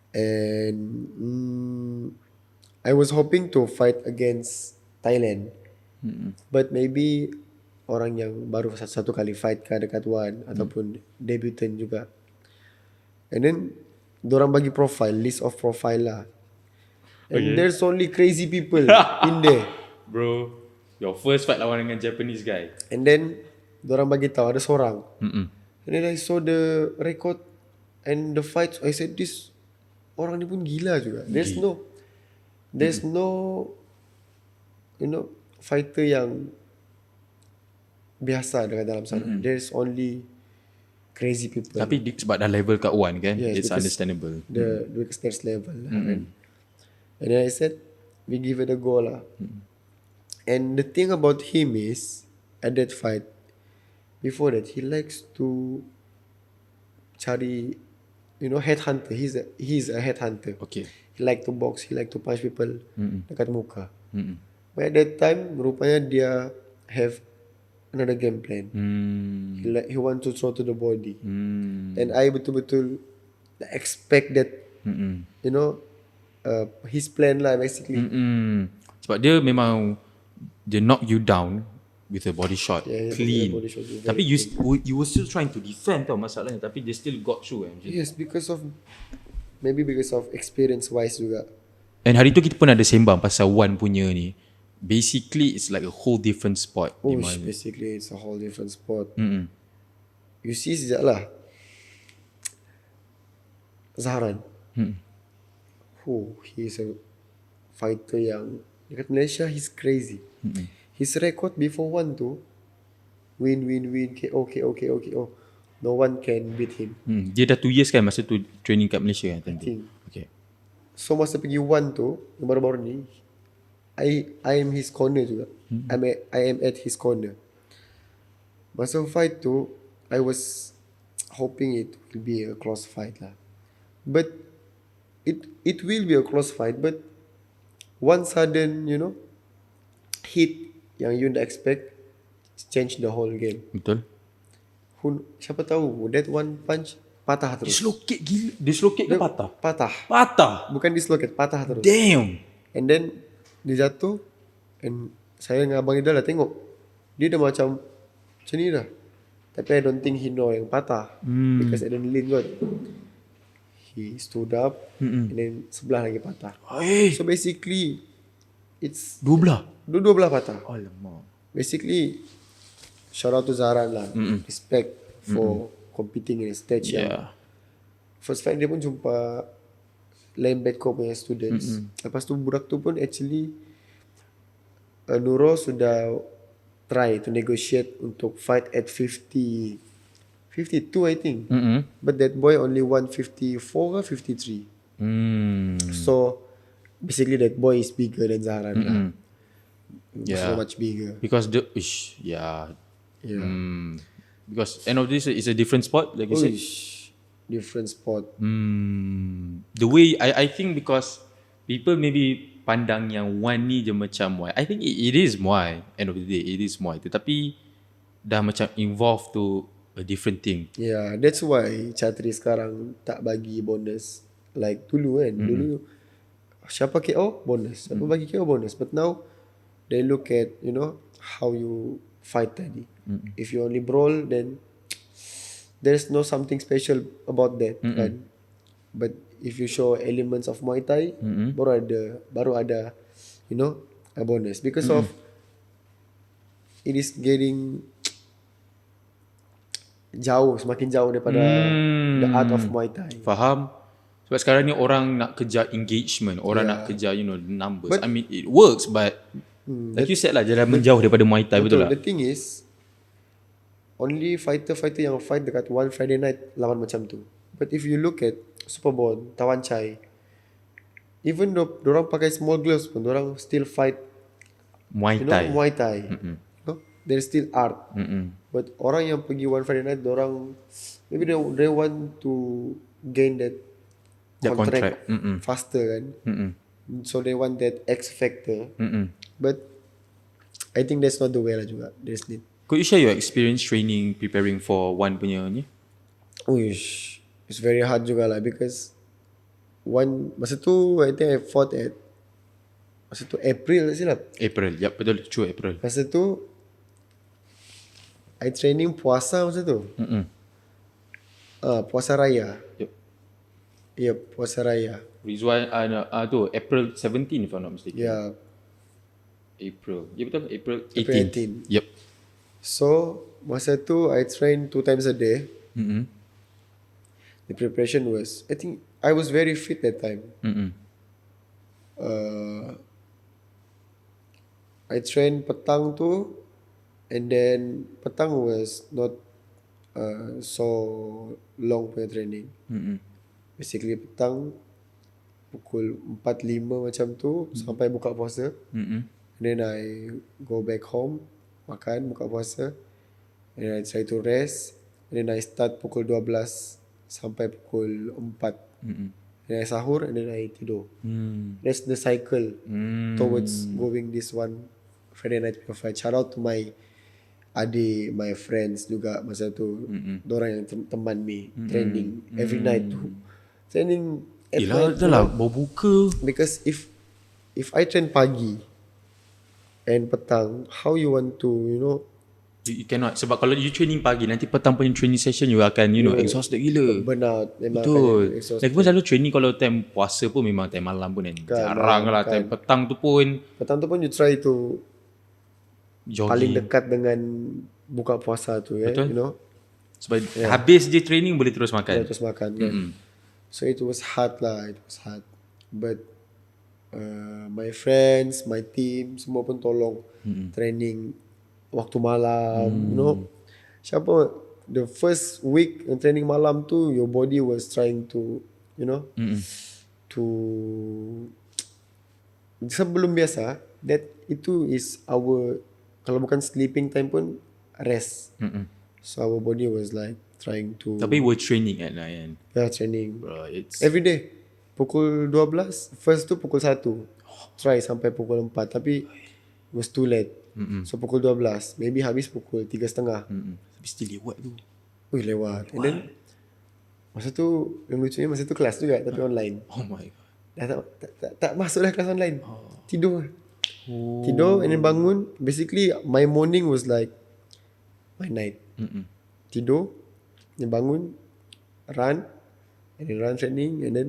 And I was hoping to fight against Thailand. But maybe orang yang baru satu kali fight ke dekat One ataupun debutant juga. And then dorang bagi profile, list of profile lah. And there's only crazy people in there. Bro, your first fight lawan dengan Japanese guy. And then dorang bagi tahu ada seorang. And then I saw the record and the fights. I said this orang ni pun gila juga. There's no fighter yang biasa dekat dalam sana. There's only crazy people. Tapi sebab dah level kat One kan, Yes, it's because understandable. Because there's level lah kan. And then I said we give it a go lah. And the thing about him is at that fight, before that he likes to cari headhunter. He's a headhunter. Okay. He like to box, he like to punch people dekat muka. But at that time rupanya dia have another game plan. He want to throw to the body. And I betul-betul expect that his plan lah basically. Sebab dia memang dia knock you down with a body shot, Yeah, clean. body shot is very Tapi you were still trying to defend tau masalahnya, tapi they still got through macam tu. Yes, because of experience wise juga. And hari tu kita pun ada sembang pasal One punya ni. Basically it's like a whole different sport. Oh, basically it's a whole different sport. You see sekejap lah, Zahran. He is a fighter yang dekat Malaysia he's crazy. His record before One tu win KO. No one can beat him. Dia dah 2 years kan masa tu training kat Malaysia kan time tu. think. Okay. So masa pergi One tu yang baru-baru ni, I am his corner juga. I am at his corner. Masa fight tu I was hoping it will be a close fight lah. But it will be a close fight, but one sudden hit yang you don't expect change the whole game. Betul. Siapa tahu that one punch patah terus. Dislocate gila. Dislocate ke patah? Patah. Patah. Bukan dislocate, patah terus. Damn. And then dia jatuh, and saya dengan abang Ida lah tengok dia dah macam ni dah. Tapi I don't think he know yang patah, because adrenaline kot. He stood up and then sebelah lagi patah. So basically it's Dua belah. dua belah patah. Alamak. Basically shout out to Zahran lah. Respect for competing in a stage yang Yeah. first fight dia pun jumpa Lembetco punya students. Lepas tu budak tu pun actually Nuro sudah try to negotiate untuk fight at 50 52 I think. Mm-mm. But that boy only won 54 or 53. So basically that boy is bigger than Zaharan lah. So much bigger. Because yeah. Yeah. Because end of this is a different sport, like you said. Different sport. The way I think because people maybe pandang yang one ni je macam Muay. I think it is Muay. End of the day, it is Muay. Tetapi dah macam involved to a different thing. Yeah, that's why Chatri sekarang tak bagi bonus like dulu kan. Dulu siapa KO bonus, siapa bagi KO bonus. But now they look at how you fight tadi. If you only brawl, then there's no something special about that kan. But if you show elements of Muay Thai, baru ada a bonus because of it is getting semakin jauh daripada the art of Muay Thai. Faham? Sebab sekarang ni orang nak kejar engagement, orang nak kejar numbers. I mean it works, but like you said lah, jangan menjauh daripada Muay Thai, betul tak? The thing is, only fighter yang fight dekat one Friday night lawan macam tu. But if you look at Superbond, Tawan Chai, even though dorang pakai small gloves pun, dorang still fight Muay Thai. Muay Thai. There's still art. But orang yang pergi one Friday night, dorang maybe they want to gain that contract. Faster kan. So they want that X factor. But I think that's not the way lah juga. There's need. Could you share your experience training, preparing for one punya ni? It's very hard juga lah because masa tu I think I fought at April tak silap. April, yep, betul, true April. Masa tu I training puasa masa tu. Puasa raya. Yep, puasa raya. Rizwan tu April 17 if I'm not mistaken. Yeah. April. Ya betul, April 18. April 18. Yep. So masa tu I train 2 times a day. The preparation was, I think I was very fit that time. I train petang tu, and then petang was not so long punya training. Basically petang pukul 4-5 macam tu sampai buka puasa. And then I go back home, makan, buka puasa. And then I try to rest. And then I start pukul 12 sampai pukul 4. And then I sahur and then I tidur. That's the cycle towards going this one Friday night fight. Shout out to my adik, my friends juga masa tu. Dorang yang teman me training every night tu. Training at Yelah, night dah lah baru buka. because if I train pagi and petang, how you want to You cannot. Sebab kalau you training pagi, nanti petang punya training session you akan exhausted gila. burn out memang Betul. akan exhausted. Lagipun selalu training kalau time puasa pun memang time malam pun kan. Jarang lah. Time petang tu pun Petang tu pun you try to jogging. paling dekat dengan buka puasa tu ya. Betul. You know, Sebab habis je training boleh terus makan. terus makan kan. So it was hard lah, it was hard. But my friends, my team semua pun tolong training waktu malam. Siapa the first week training malam tu, your body was trying to to sebelum biasa, that itu is our, kalau bukan sleeping time pun rest. So our body was like trying to Tapi we're training at night kan. training Bro, it's every day. Pukul 12, first tu pukul 1. Try sampai pukul 4 tapi it was too late. So pukul 12, maybe habis pukul 3.30. Tapi still lewat tu. Lewat. And then masa tu yang lucunya masa tu kelas juga tapi online. Oh my god. Dah tak masuk dah kelas online. Tidur. Tidur and then bangun. Basically my morning was like my night. Tidur, then bangun, run, and then run training, and then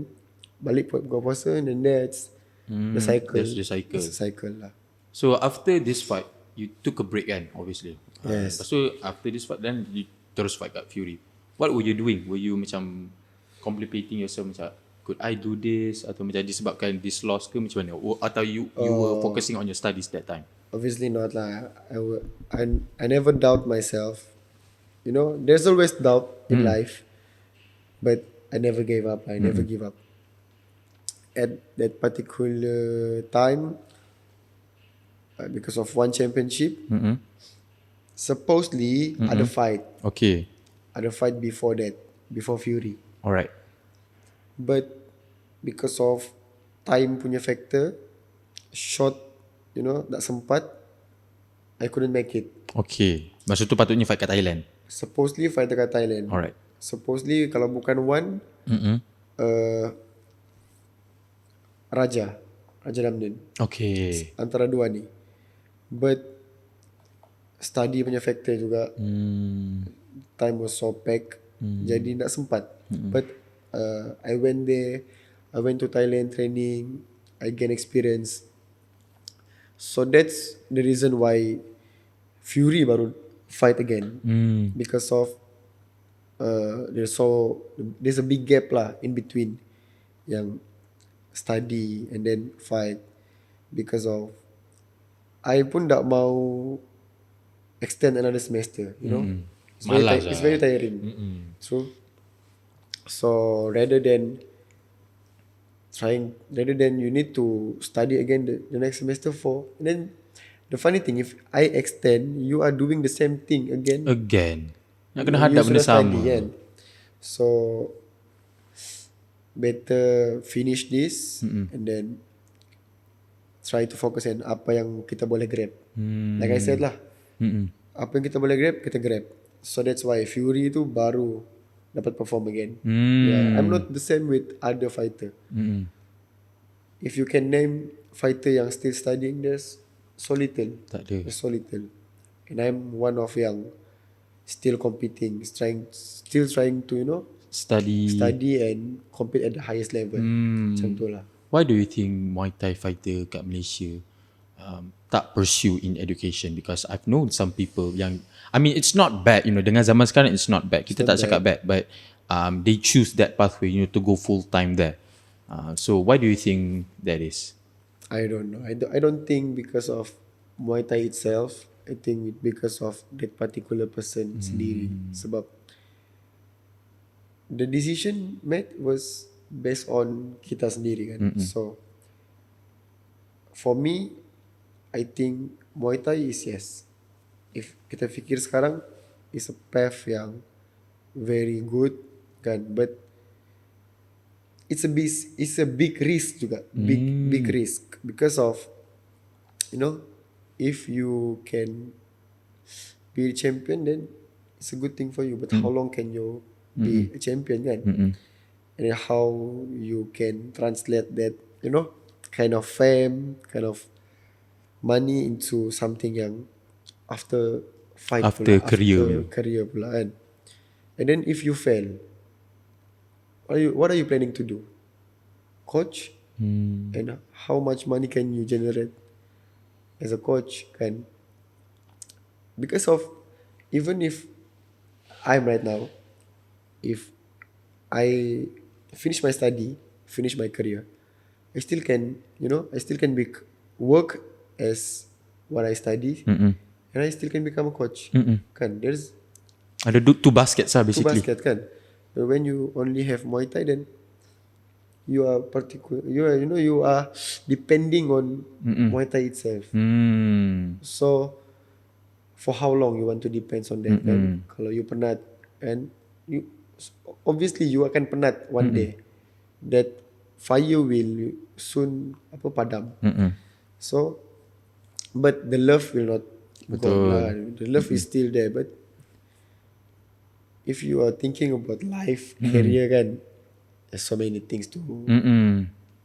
balik buka puasa, and then that's the cycle. That's the cycle. That's the cycle lah. So after this fight, you took a break kan, obviously. Yes. Lepas tu after this fight, then you terus fight kat Fury. What were you doing? Were you macam contemplating yourself macam, could I do this? Atau macam disebabkan this loss ke macam mana? Atau you were focusing on your studies that time? Obviously not lah. I never doubt myself you know, there's always doubt in life, but I never gave up. I never give up. At that particular time, because of one championship, supposedly Okay. ada fight before that, before Fury. Alright. But because of time punya factor, shot, you know, tak sempat, I couldn't make it. Okay. Masa tu patutnya fight kat Thailand. Supposedly fight dekat Thailand. Alright. Supposedly kalau bukan one, Raja Ramdan. Okay. Antara dua ni. But study punya factor juga. Time was so packed. Jadi tak sempat. But I went there. I went to Thailand training. I gain experience. So that's the reason why Fury baru fight again. Because of there's a big gap lah in between yang study and then fight, because of I pun tak mau extend another semester, you know. Malas It's very tiring. So rather than you need to study again the next semester for, and then the funny thing, if I extend, you are doing the same thing again. Nak kena hadap benda sudah sama. study, kan? So better finish this and then try to focus on apa yang kita boleh grab. Like I said lah, apa yang kita boleh grab, kita grab. So that's why Fury tu baru dapat perform again. Yeah, I'm not the same with other fighter. If you can name fighter yang still studying, there's so little. Tak ada. There's so little. And I'm one of yang still competing, still trying to, you know, study and compete at the highest level. Macam tu lah. Why do you think Muay Thai fighter kat Malaysia tak pursue in education? Because I've known some people yang, I mean, it's not bad, you know, dengan zaman sekarang it's not bad. Kita tak cakap bad, but they choose that pathway, you know, to go full time there. So why do you think that is? I don't know. I don't think because of Muay Thai itself. I think because of that particular person sendiri. Sebab the decision made was based on kita sendiri kan. So for me, I think Muay Thai is yes. If kita fikir sekarang, is a path yang very good kan, but it's a big risk juga, big risk, because of, you know, if you can be a champion, then it's a good thing for you, but how long can you be a champion kan? And then how you can translate that, you know, kind of fame, kind of money into something yang after fight After pula, career. after career pula kan. And then if you fail, what are you planning to do? Coach? And how much money can you generate as a coach kan? Because of, even if I'm right now, if I finish my study, finish my career, I still can, you know, work as what I study, and I still can become a coach. Kan? There's Ada two baskets lah two basically. basket kan. But when you only have Muay Thai, then you are depending on Muay Thai itself. So for how long you want to depend on that kan? Kalau you penat, and you obviously you akan penat one day. That fire will soon padam. So but the love will not go lah. The love is still there, but if you are thinking about life, career kan, there's so many things to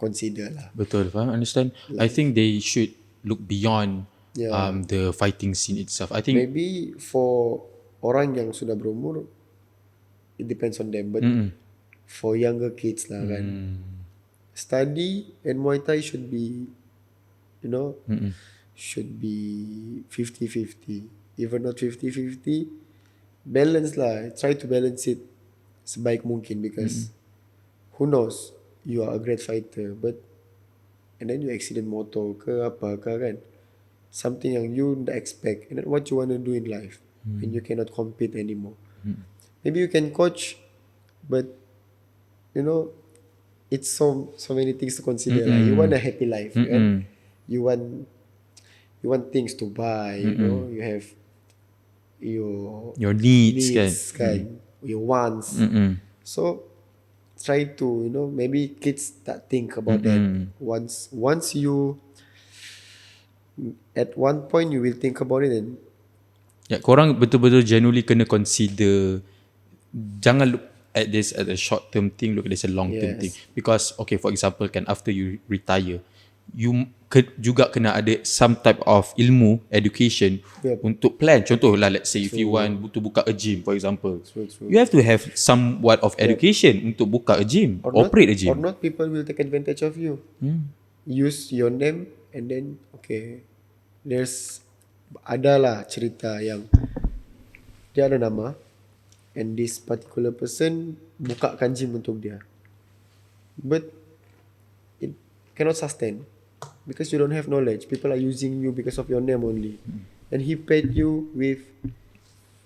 consider lah. Betul, faham, understand. I think they should look beyond the fighting scene itself. I think Maybe for orang yang sudah berumur, it depends on them, but for younger kids lah kan, study and Muay Thai should be, you know, should be 50-50. Even not 50-50, balance lah. Try to balance it sebaik mungkin, because who knows, you are a great fighter, but and then you accident motor ke apa ke kan, something yang you don't expect, and then what you want to do in life when you cannot compete anymore. Maybe you can coach, but you know, it's so many things to consider. Like, you want a happy life, kan? You want things to buy. You know, you have your Your needs kan. needs, kan? Your wants. So try to maybe kids tak think about that. Once you at one point you will think about it, and Ya, korang betul-betul genuinely kena consider, jangan look at this as a short term thing, look at this as a long term thing. Because okay, for example kan, after you retire, you juga kena ada some type of ilmu, education untuk plan. Contoh lah, let's say if you want to buka a gym, for example, you have to have somewhat of education untuk buka a gym, operate a or gym. not, people will take advantage of you. Use your name, and then okay, there's adalah cerita yang dia ada nama, and this particular person bukakan gym untuk dia, but it cannot sustain because you don't have knowledge. People are using you because of your name only, and he paid you with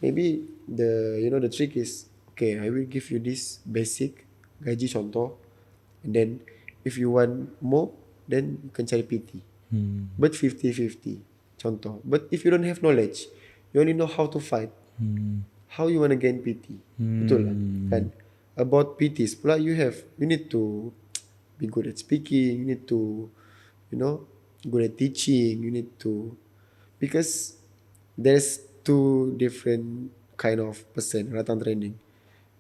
maybe the trick is, okay, I will give you this basic gaji contoh, and then if you want more, then you can cari PT, but 50-50 contoh. But if you don't have knowledge, you only know how to fight, how you want to gain PT. Betul lah kan? About PTs pula, you need to be good at speaking, you need to good at teaching, you need to, because there's two different kind of person datang training.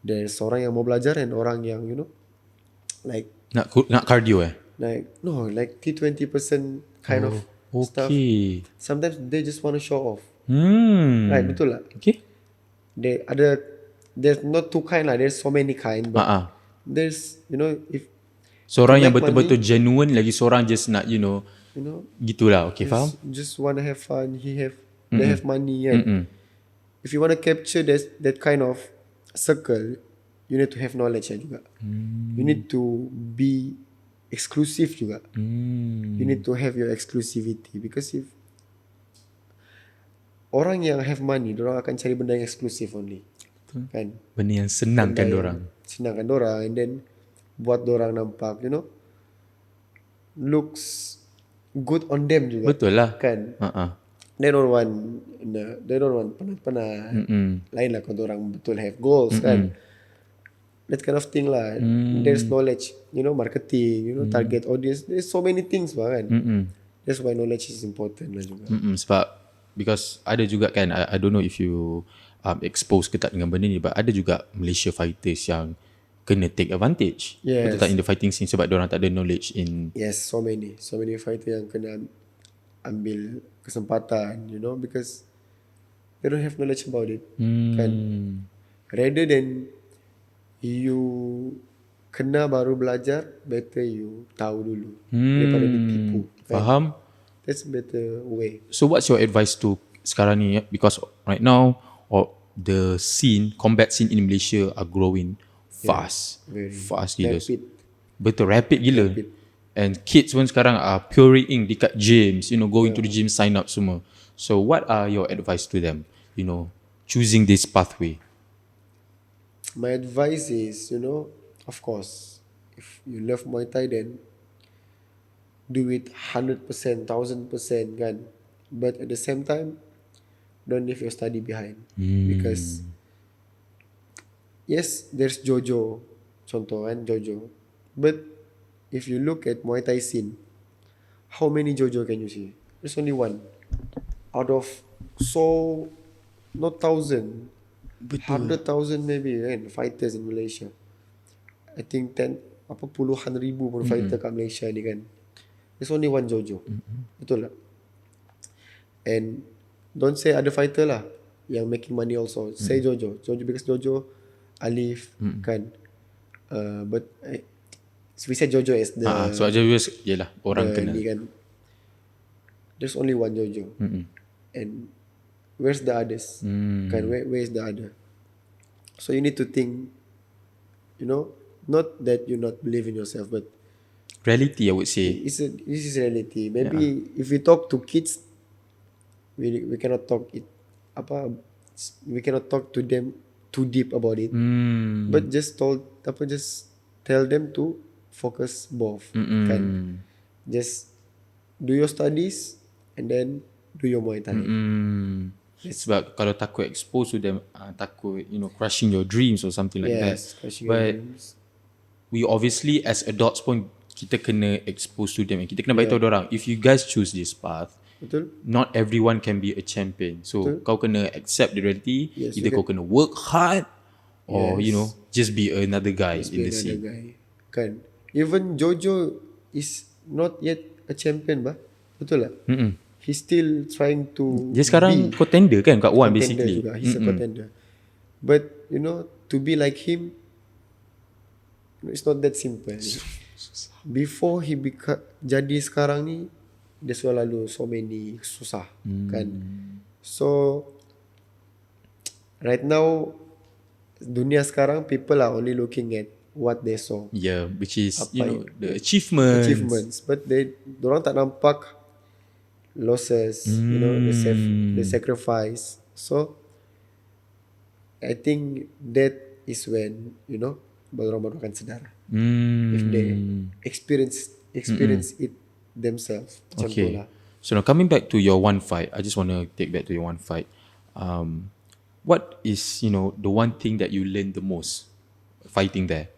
There's orang yang mau belajar and orang yang like Nak cardio like T20% kind of stuff. Okay. Sometimes they just want to show off. Right, betul lah. Okay. There's not two kind lah. There's so many kind, but there's if Seorang yang make betul-betul genuine, lagi seorang just nak gitulah. Okay, faham? just want to have fun. They have money, and if you want to capture that kind of circle, you need to have knowledge juga. You need to be exclusive juga. You need to have your exclusivity, because if orang yang have money, dorang akan cari benda yang eksklusif only. Kan? Benda yang senangkan dorang. Senangkan dorang, and then buat dorang nampak looks good on them juga. Betul lah. Kan? They don't want penat-penat. Lain lah kalau orang betul have goals, kan. That kind of thing lah. There's knowledge, marketing, target audience. There's so many things lah, kan. That's why knowledge is important lah juga. Sebab because ada juga kan, I don't know if you expose ke tak dengan benda ni, but ada juga Malaysia fighters yang kena take advantage. Yes. Betul tak, in the fighting scene, sebab diorang tak ada knowledge in. Yes, so many fighter yang kena ambil kesempatan, because they don't have knowledge about it. Kan? Rather than you kena baru belajar, better you tahu dulu daripada ditipu. Kan? Faham? That's a better way. So what's your advice to sekarang ni? Because right now, the combat scene in Malaysia are growing fast. Very fast gila. rapid. Betul, rapid gila. And kids pun sekarang are pouring dekat gyms, going to the gym, sign up semua. So what are your advice to them, choosing this pathway? My advice is, of course, if you love Muay Thai, then do it 100%, 1000%, kan. But at the same time, don't leave your study behind. Because yes, there's Jojo, contoh kan, Jojo. But if you look at Muay Thai scene, how many Jojo can you see? There's only one. Out of not 1,000, 100,000 maybe, kan, fighters in Malaysia. I think puluhan ribu pun fighter kat Malaysia ni, kan. There's only one Jojo. Betul tak? And don't say other fighter lah yang making money also. Say Jojo because Jojo Alif, kan. But we say Jojo as the Sebab Jojo yelah orang kenal. kan. There's only one Jojo. And where's the others? Kan, where is the other? So you need to think, not that you not believe in yourself, but Reality, I would say. this is reality. Maybe if we talk to kids, we cannot talk we cannot talk to them too deep about it. But just tell them to focus both. Kan? Just do your studies and then do your Muay Thai. Sebab kalau takut expose to them, takut crushing your dreams or something like that. Crushing your But dreams. we obviously as adults pun kita kena expose to them, kita kena beritahu orang, if you guys choose this path, Betul? not everyone can be a champion. So kau kena accept the reality. Yes, Either kau kena work hard or just be another guy in the scene. Guy. Kan? Even Jojo is not yet a champion bah. Betul tak? He's still trying to Dia sekarang contender kan kat one basically. juga. He's a contender. But to be like him, it's not that simple. Before he jadi sekarang ni, dia sudah lalu so many susah kan. So right now dunia sekarang, people are only looking at what they saw. Yeah, which is the achievements. But dorang tak nampak losses, the sacrifice. So I think that is when baru akan sedar. If they experience it themselves. Macam tu lah. So now coming back to your one fight, I just want to take back to your one fight. What is the one thing that you learn the most fighting there?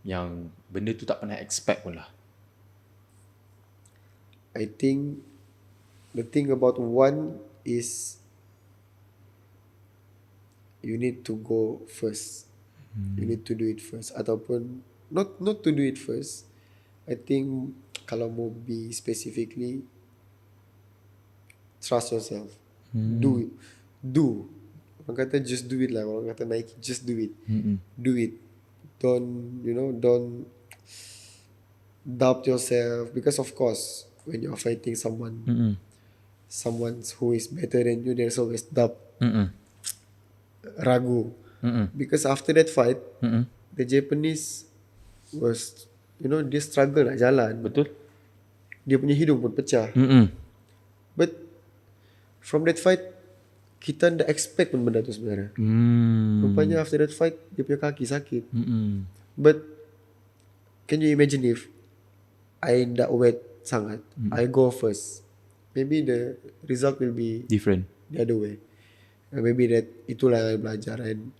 Yang benda tu tak pernah expect pun lah. I think the thing about one is you need to go first. You need to do it first. Ataupun not to do it first. I think kalau mau be specifically, trust yourself. Do it. Orang kata just do it lah. Orang kata Nike, just do it. Do it. Don't doubt yourself, because of course when you're fighting someone who is better than you, there's always doubt, ragu. Because after that fight, the Japanese was dia struggle nak jalan. Betul. Dia punya hidung pun pecah. But from that fight, kita tak expect pun benda tu sebenarnya. Rupanya after that fight, dia punya kaki sakit. But can you imagine if I tak wet sangat, I go first, maybe the result will be Different. the other way. Maybe itulah yang I belajar. And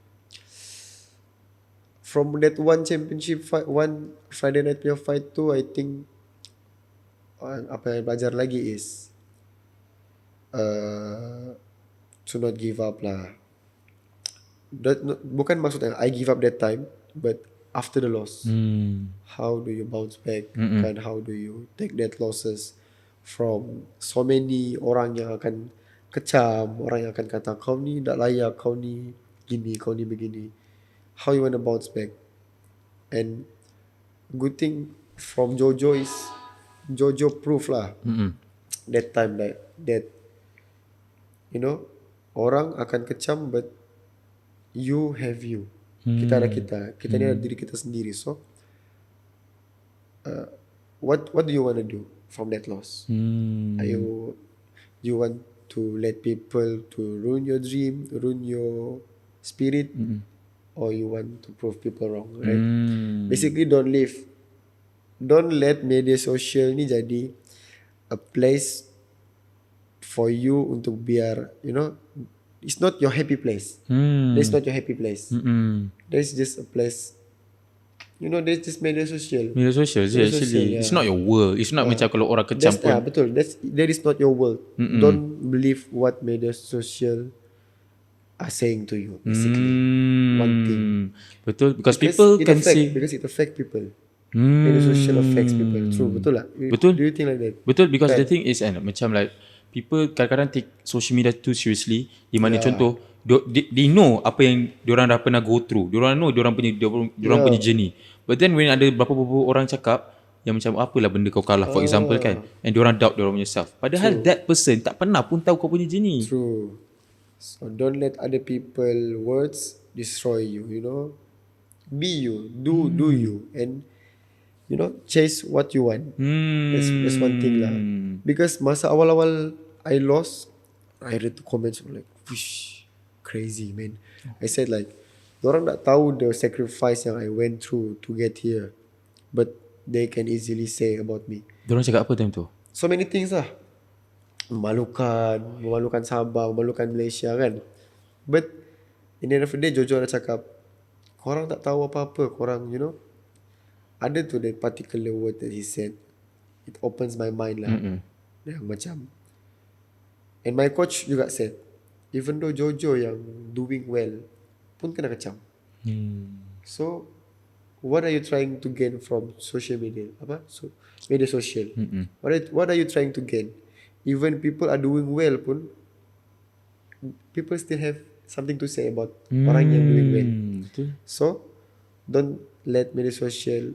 from that one championship fight, one Friday night punya fight tu, I think apa yang I belajar lagi is to not give up lah. Bukan maksudnya I give up that time, but after the loss, how do you bounce back? Kan, how do you take that losses from so many orang yang akan kecam, orang yang akan kata kau ni tak layak, kau ni gini, kau ni begini. How you want to bounce back? And good thing from Jojo is Jojo proof lah. That time that orang akan kecam, but you have you. Kita ada kita ni ada diri kita sendiri. So what do you want to do from that loss? Are you want to let people to ruin your dream, ruin your spirit, or you want to prove people wrong, right? Basically, don't let media social ni jadi a place for you untuk biar it's not your happy place. That's not your happy place. There's just a place. There's just media social. Media social actually, it's not your world. It's not macam kalau orang kecam pun. Betul. That is not your world. Don't believe what media social are saying to you. Basically, one thing. Betul, because people can see. Because it affect people. Media social affects people. True, betul lah. Betul. Do you think like that? Betul, because the thing is macam like people kadang-kadang take social media too seriously. Di mana contoh they know apa yang diorang dah pernah go through. Diorang know diorang punya journey. But then when ada beberapa orang cakap yang macam apalah benda kau kalah, for example kan, and diorang doubt diorang punya self. Padahal that person tak pernah pun tahu kau punya journey. True. So don't let other people words destroy you. Be you, do you, and chase what you want. That's one thing lah. Because masa awal-awal I lost, I read the comments like, whoosh, crazy man. I said like, Diorang tak tahu the sacrifice yang I went through to get here. But they can easily say about me. Diorang cakap apa time tu? So many things lah. Memalukan Sabah, memalukan Malaysia kan. But in the end of the day, Jojo dah cakap, korang tak tahu apa-apa, korang, you know. Ada tu that particular word that he said. It opens my mind lah. Yang macam. And my coach juga said, even though Jojo yang doing well, pun kena kecam. So, what are you trying to gain from social media? Media social. What are you trying to gain? Even people are doing well pun, people still have something to say about orang yang doing well. Betul. So, don't let media social,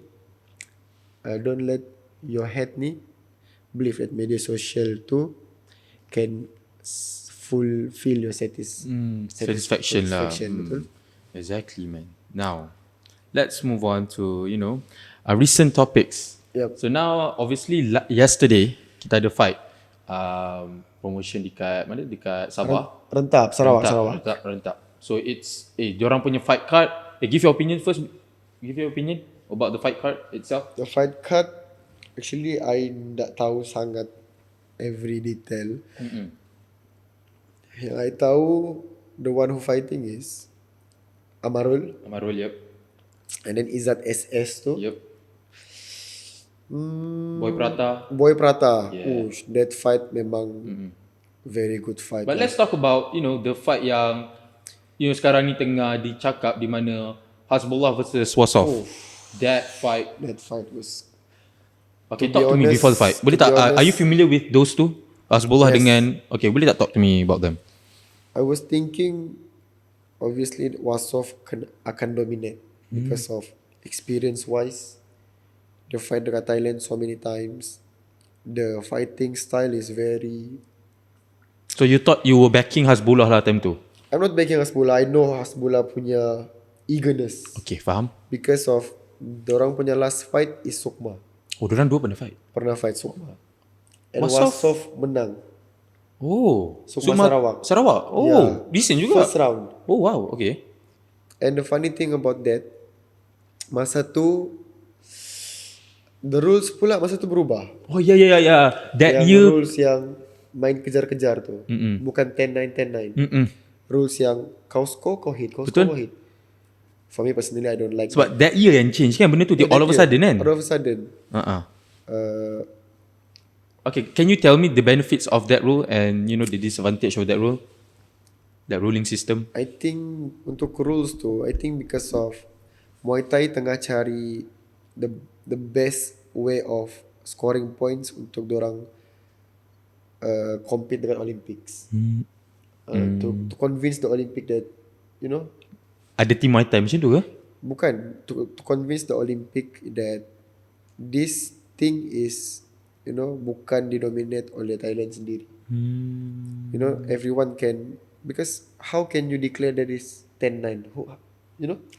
don't let your head ni believe that media social tu can fulfill your Satisfaction lah. Betul? Exactly, man. Now, let's move on to, recent topics. Yep. So now, obviously, yesterday, kita ada fight. Promotion dekat mana? Dekat Sabah. Rentap, Sarawak. Rentap. So it's, diorang punya fight card. Give your opinion first. Give your opinion about the fight card itself. The fight card, actually I tak tahu sangat every detail. Yang I tahu, the one who fighting is Amarul. Yep. And then Izzat SS tu. Yep. Boy Prata. Yeah. That fight memang very good fight. But let's talk about, the fight yang, sekarang ni tengah dicakap di mana Hasbullah versus Wassoff. That fight was... Okay, talk to me before the fight. Boleh tak, are you familiar with those two? Hasbullah dengan... Okay, boleh tak talk to me about them? I was thinking, obviously, Wassoff akan dominate because of experience-wise. The fight dekat Thailand so many times. The fighting style is very... So you thought you were backing Hasbullah lah time tu? I'm not backing Hasbullah. I know Hasbullah punya eagerness. Okay, faham. Because of dorang punya last fight is Sukma. Oh, dorang dua pernah fight? Sukma. And Wassoff menang. Oh, Sukma Sarawak. Oh, yeah. Decent juga. First round. Oh, wow. Okay. And the funny thing about that, masa tu the rules pula masa tu berubah. Oh, yeah. That yang year. Rules yang main kejar-kejar tu. Bukan 10-9. Rules yang kau score, kau hit. Kau score, kau hit. For me personally, I don't like Sebab that year yang change kan benda tu, all of a sudden kan? All of a sudden. Okay, can you tell me the benefits of that rule and the disadvantage of that rule? That ruling system? I think untuk rules tu, I think because of Muay Thai tengah cari the best way of scoring points untuk dorang compete dengan Olympics. To convince the Olympic that, ada team Muay Thai macam tu ke? Bukan. To convince the Olympic that this thing is, bukan didominate oleh Thailand sendiri. Everyone can, because how can you declare that is 10-9?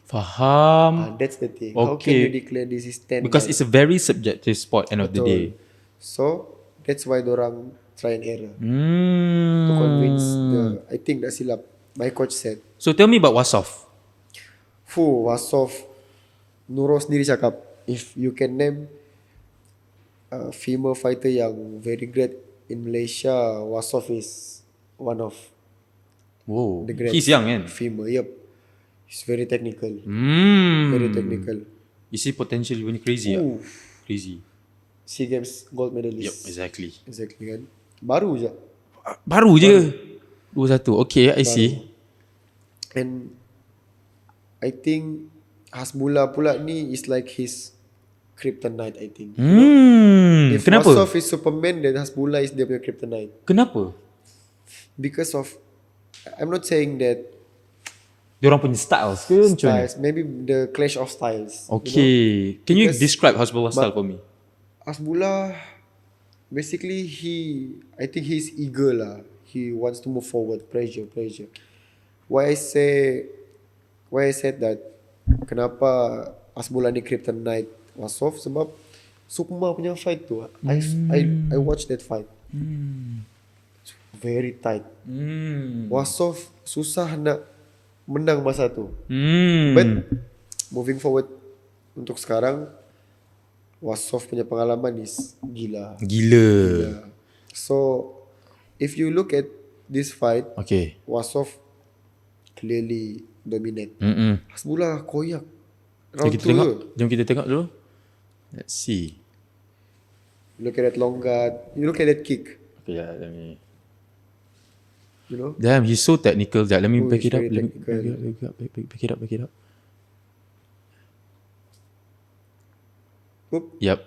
Faham. That's the thing. Okay. How can you declare this is 10-9? Because it's a very subjective sport end of the day. So, that's why dorang try and error. To convince I think tak silap, my coach said. So, tell me about Wassoff. Wassoff, Nurul sendiri cakap, if you can name a female fighter yang very great in Malaysia, Wassoff is one of the great. He's young kan? Female, yep. He's very technical. Very technical. You see potential when crazy. Crazy. SEA Games gold medalist. Yep, exactly kan. Baru je. 21. Okay, I see. And I think Hasbullah pula ni is like his kryptonite, I think. If Kenapa? Wassoff is Superman, then Hasbullah is dia punya kryptonite. Kenapa? Because of, I'm not saying that Diorang punya styles ke macam mana? maybe the clash of styles. Okay. Can you describe Hasbullah's style for me? Hasbullah, basically I think he's eager lah. He wants to move forward. Pressure. Why I said that, kenapa Hasbullah ni kryptonite Wassoff, sebab Sukma punya fight tu, I watched that fight. It's very tight. Wassoff susah nak menang masa tu. Hmm. But moving forward untuk sekarang, Wassoff punya pengalaman is gila. Gila. So if you look at this fight, Okay. Wassoff clearly dominate. Mm-mm. Hasbullah koyak Jom round kita 2 tengok. je. Jom kita tengok dulu. Let's see. Look at that long guard. You look at that kick. Okay, let me. You know. Damn, he's so technical. Let me Oh, back he's it up. very Let me technical. back it up. Whoop. Yep.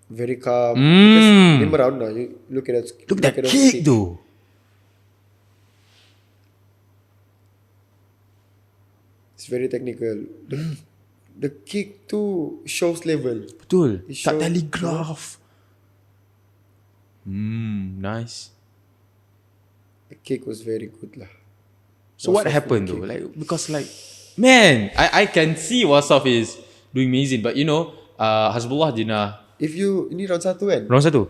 Very calm. Mm. Because 5 round now. You look at that. Look at that those kick though. It's very technical. The kick too shows level. Betul. It Tak show- telegraph. Nice. The kick was very good lah. So what happened though? Like because like man, I can see Wassoff is doing amazing, but you know, Hasbullah Dina If you ini round 1 kan, round 1.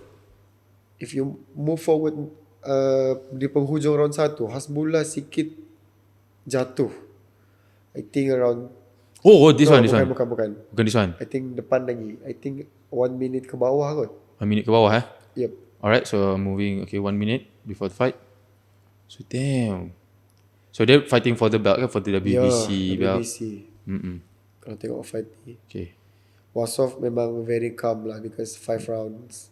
if you move forward di penghujung round 1, Hasbullah sikit jatuh. I think around This no, one. bukan. Bukan this one. I think depan lagi. I think 1 minute ke bawah kot. 1 minute ke bawah Yep. Alright, so moving. Okay, 1 minute before the fight. So damn. So they're fighting for the belt kan, for the WBC belt. WBC. Mm-mm. Kalau tengok fight ni, Okay. Wassoff memang very calm lah because 5 rounds.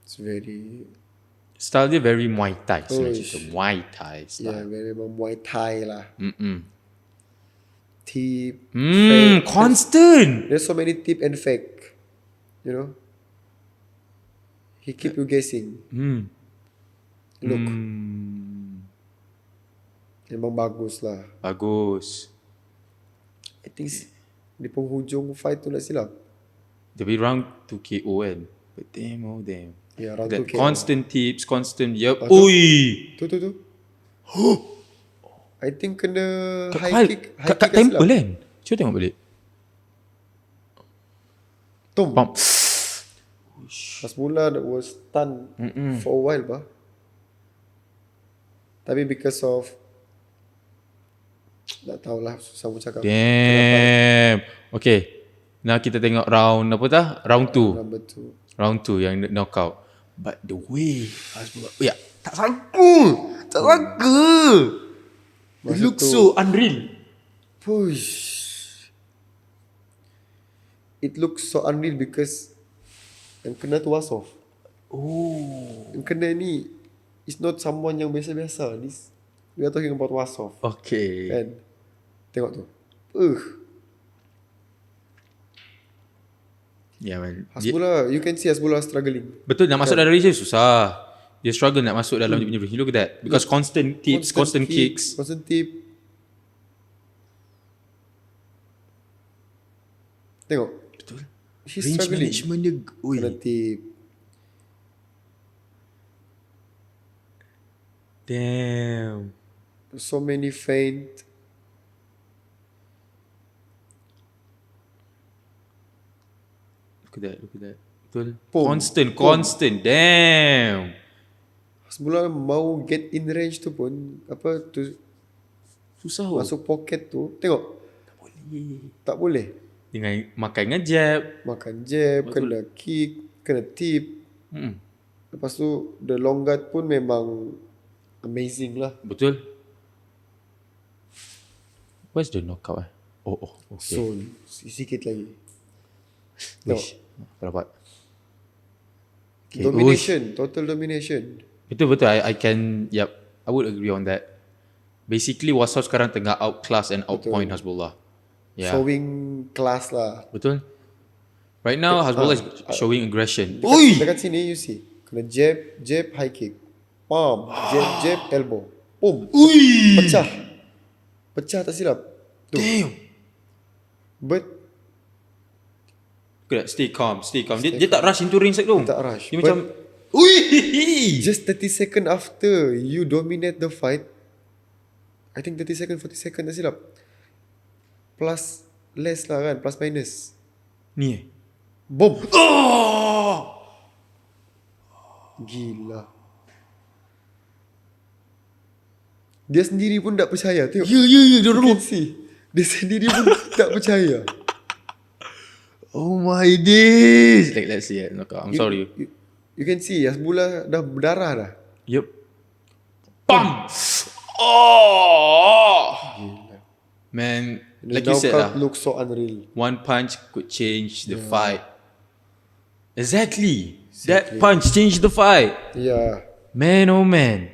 It's very Style dia very Muay Thai. Uish. Macam Muay Thai yeah, style. very memang Muay Thai lah. Mm-mm. Tip, Constant. there's so many tip and fake. You know? He keep you guessing. Look, memang bagus lah. Bagus. I think di penghujung fight tu nak silap. Tapi round 2 KO kan. But damn. Yeah, round That 2 constant tips, constant. Yup. tu? Ui. Tu. I think kena Kat high kick kat tak temple silap. kan. Cuba tengok balik. Tum. Pump. Hasbullah that was stunned for a while bah. Tapi because of tak tahulah, susah pun cakap. Damn. Okay. Now kita tengok round apa dah? Round 2. Number 2. Round 2 yang knockout. But the way Hasbullah, tak sangka. It looks so unreal. Push. It looks so unreal because yang kena tu Wassoff. Yang kena ni is not someone yang biasa-biasa. We are talking about Wassoff. Okay. Kan? Tengok tu. Yeah man. Hasbullah, you can see Hasbullah struggling. Betul, nak masuk dalam range susah. Dia struggle nak masuk dalam dia punya range. Look at that. Because constant tips, constant kicks. Constant tip. Tengok. Betul. He's Range struggling. management dia. Kena tip. Damn. So many feint. Look at that. Betul. Boom. Constant. Damn. Hasbullah mau get in range tu pun apa tu Susah. masuk pocket tu. Tengok. Tak boleh. Dengan makan dengan jab. Makan jab, kena kick, kena tip. Lepas tu the long guard pun memang amazing lah. Betul. Where's the knockout okay. So sikit lagi. Tengok. Wish. Dapat. Okay. Domination, total domination. Betul. I can, I would agree on that. Basically, Wassoff sekarang tengah outclass and outpoint Hasbullah. Yeah. Showing class lah. Betul. Right now, Hasbullah is showing aggression. Dekat sini you see. Kena jab, high kick. Palm, jab, elbow. Boom. Pecah tak silap. Tu. Damn. But Look at that. Stay calm. Dia tak rush into ring tu. tak rush. Dia But macam, just 30 second after you dominate the fight, I think 30 second, 40 second tak silap. Plus less lah kan, plus minus. Ni Boom. Gila. Dia sendiri pun tak percaya. Tengok. Ya, You can see. Dia sendiri pun tak percaya. Oh my days. Like, let's see it. No, I'm sorry. You can see Hasbullah dah berdarah dah. Yep. Bam! Oh! Man, like you said lah, Looks so unreal. one punch could change the fight. Exactly. That punch changed the fight. Yeah. Man, oh man.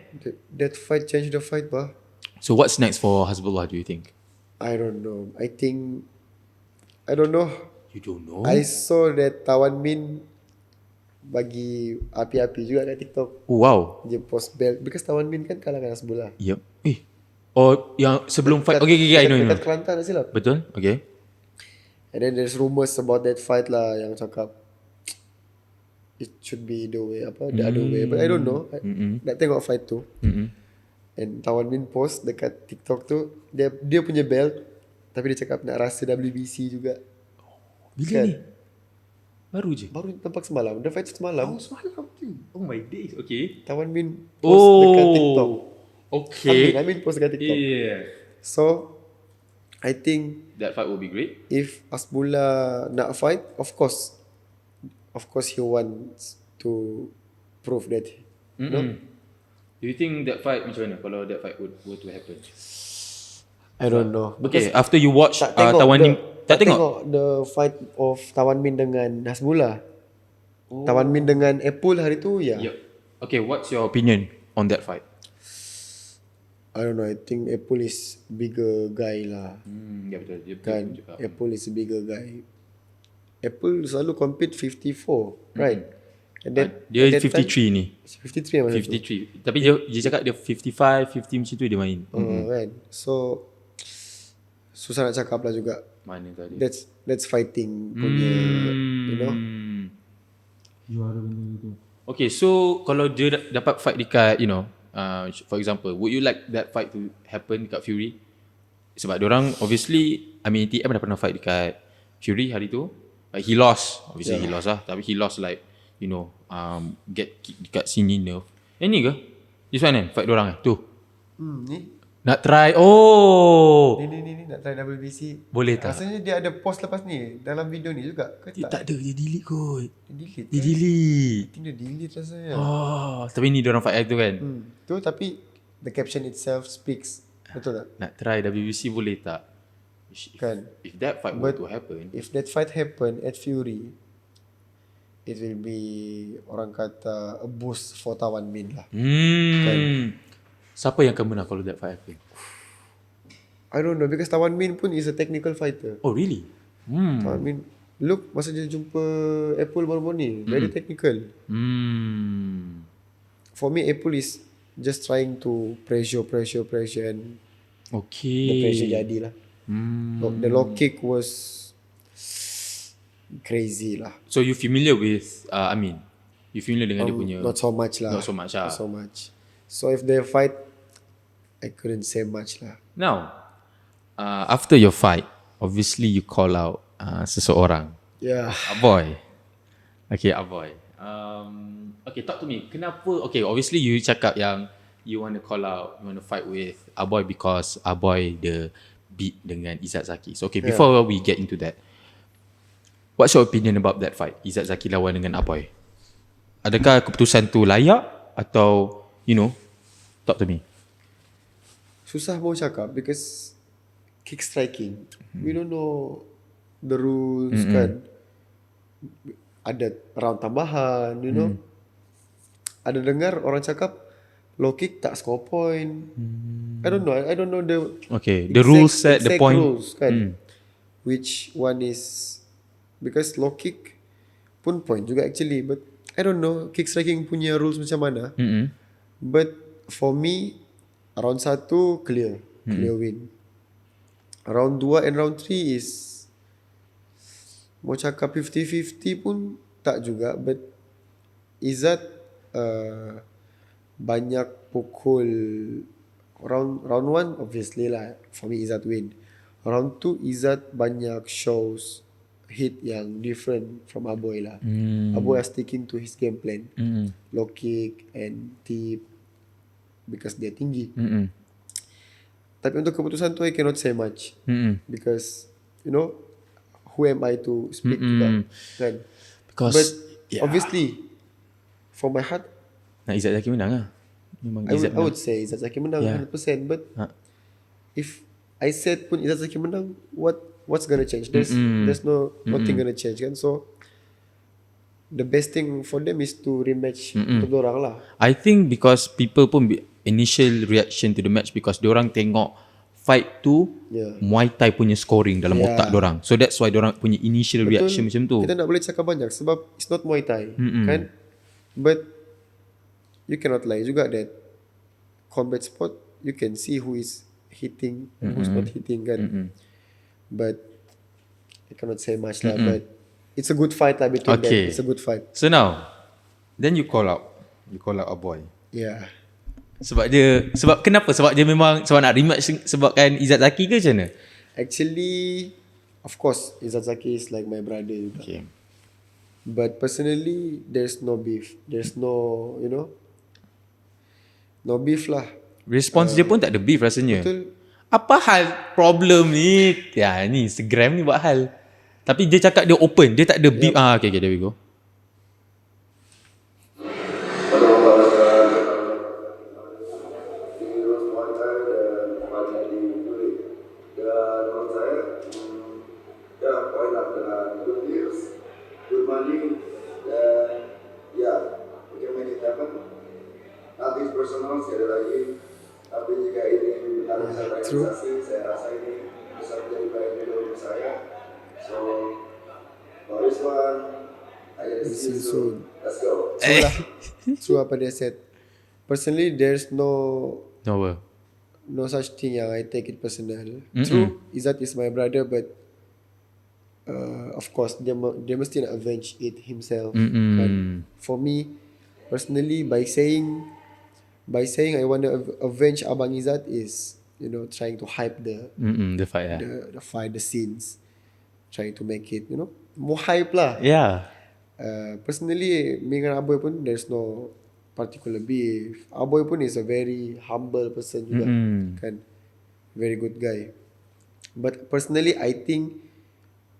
That fight changed the fight, bah. So what's next for Hasbullah, do you think? I don't know. I don't know. You don't know? I saw that Tawan Min bagi api-api juga kat TikTok. Oh, wow. Dia post belt. Because Tawan Min kan kalah dengan Hasbullah. Yep. Oh, yang sebelum fight. Okay, I know. Dekat Kelantan tak silap. Betul? Okay. And then there's rumors about that fight lah yang cakap it should be the way the other way, but I don't know. Nak tengok fight tu. And Tawan Min post dekat TikTok tu dia punya belt tapi dia cakap nak rasa WBC juga. Bila Kan? ni? Baru je? Baru nampak semalam. Dia fight semalam. semalam tu. Oh my days. Okay. Tawan Min post dekat TikTok. Okay. Amin post dekat TikTok. Yeah. So I think That fight will be great. if Hasbullah nak fight, of course he wants to prove that. No? Do you think that fight macam mana kalau that fight were to happen? I don't know. Okay, after you watch Tak tengok Tawan Min, tak tengok? tengok the fight of Tawan Min dengan Hasbullah. Tawan Min dengan Apple hari tu ya. Yep. Okay, what's your opinion on that fight? I don't know. I think Apple is bigger guy lah. Ya betul. Dia Kan betul juga. Apple is a bigger guy. Apple selalu compete 54, right? And then Dia at that 53 ni. time, 53 masa tu. 53. Tapi dia cakap dia 55, 50 macam tu dia main. Kan. So susah nak cakap lah juga. Mana tadi? That's fighting punya, you know. Juara benda tu. Okay, so kalau dia dapat fight dekat, you know, for example, would you like that fight to happen dekat Fury? Sebab diorang obviously, I mean TM dah pernah fight dekat Fury hari tu. He lost. Obviously he lost lah. Tapi he lost like, you know, get kick dekat sini nerve. Ni ke? This one kan? Fight diorang tu. Ni Nak try. Oh. Ni nak try WBC. Boleh tak? Rasanya dia ada post lepas ni dalam video ni juga ke Dia tak? tak ada. Dia delete kot. Dia delete. Dia delete. I think dia delete rasanya. Oh. Tapi ni diorang fight tu kan? Tu tapi the caption itself speaks. Betul tak? Nak try WBC boleh tak? Kan. If that fight were to happen, If that fight happen at Fury, it will be orang kata a boost for Tawan Min lah. siapa yang akan menang kalau that fight happen? I don't know because Tawan Min pun is a technical fighter. Oh really? Tawan Min look masa dia jumpa Apple baru-baru ni very technical. For me Apple is just trying to pressure and Okay. the pressure jadilah. The low kick was crazy lah. So you familiar with Amin? You familiar dengan dia punya? Not so much lah. Not so much lah. Not so much. So if they fight, I couldn't say much lah. Now, after your fight, obviously you call out seseorang. Yeah. Aboy. Okay, Aboy. Okay, talk to me. Kenapa? Okay, obviously you cakap yang you want to call out, you want to fight with Aboy because Aboy the beat dengan Izzat Zaki. So okay, before we get into that, what's your opinion about that fight? Izzat Zaki lawan dengan Aboy. Adakah keputusan tu layak atau you know, talk to me. Susah mau cakap because kick striking, we don't know the rules kan. Ada round tambahan, you know. Ada dengar orang cakap low kick tak score point. I don't know the Okay, the rules set the exact point. rules kan. Which one is because low kick pun point juga actually, but I don't know kick striking punya rules macam mana. But for me round 1 clear win. Round 2 and round 3 is mau cakap 50-50 pun tak juga, but Izzat banyak pukul. Round 1 obviously lah for me Izzat win. Round 2 Izzat banyak shows hit yang different from Aboy lah. Aboy are sticking to his game plan. Low kick and tip because dia tinggi. Tapi untuk keputusan tu I cannot say much because you know who am I to speak juga kan. Because But obviously for my heart nak Izzat Zaki menang lah. Memang I Izzat would say Izzat Zaki menang 100%. But if I said pun Izzat Zaki menang, what's gonna change? There's nothing gonna change kan. So the best thing for them is to rematch untuk dorang lah. I think because people pun initial reaction to the match because diorang tengok fight tu Muay Thai punya scoring dalam otak diorang. So that's why diorang punya initial reaction macam tu. Kita nak boleh cakap banyak sebab it's not Muay Thai kan. But you cannot lie juga that combat sport you can see who is hitting and who's not hitting kan. But I cannot say much lah. But it's a good fight lah between them. It's a good fight. So now, then you call out Aboy. Yeah. Sebab kenapa? Sebab dia memang sebab nak rematch sebabkan Izzat Zaki ke macam mana? Actually, of course, Izzat Zaki is like my brother juga. Okay. But personally, there's no beef. There's no, you know, no beef lah. Response dia pun tak ada beef rasanya. Betul. Apa hal problem ni? Ya, ni Instagram ni buat hal. Tapi dia cakap dia open, dia tak ada beef. Okay, there we go. Nothing personal, sekali lagi. Tapi jika ini benar-benar organisasi, saya rasa ini bisa menjadi baik dulu untuk saya. So, Bariswan, I see you soon. Let's go. So apa dia said. Personally, there's no such thing yang I take it personal. True, Izzat is my brother, but of course dia mesti nak avenge it himself. Kan? For me, personally, by saying I want to avenge Abang Izzat is, you know, trying to hype the fight, the fight, the scenes, trying to make it, you know, more hype lah. Yeah. Personally, me dengan Aboy pun there's no particular beef. Aboy pun is a very humble person juga, kan, very good guy. But personally, I think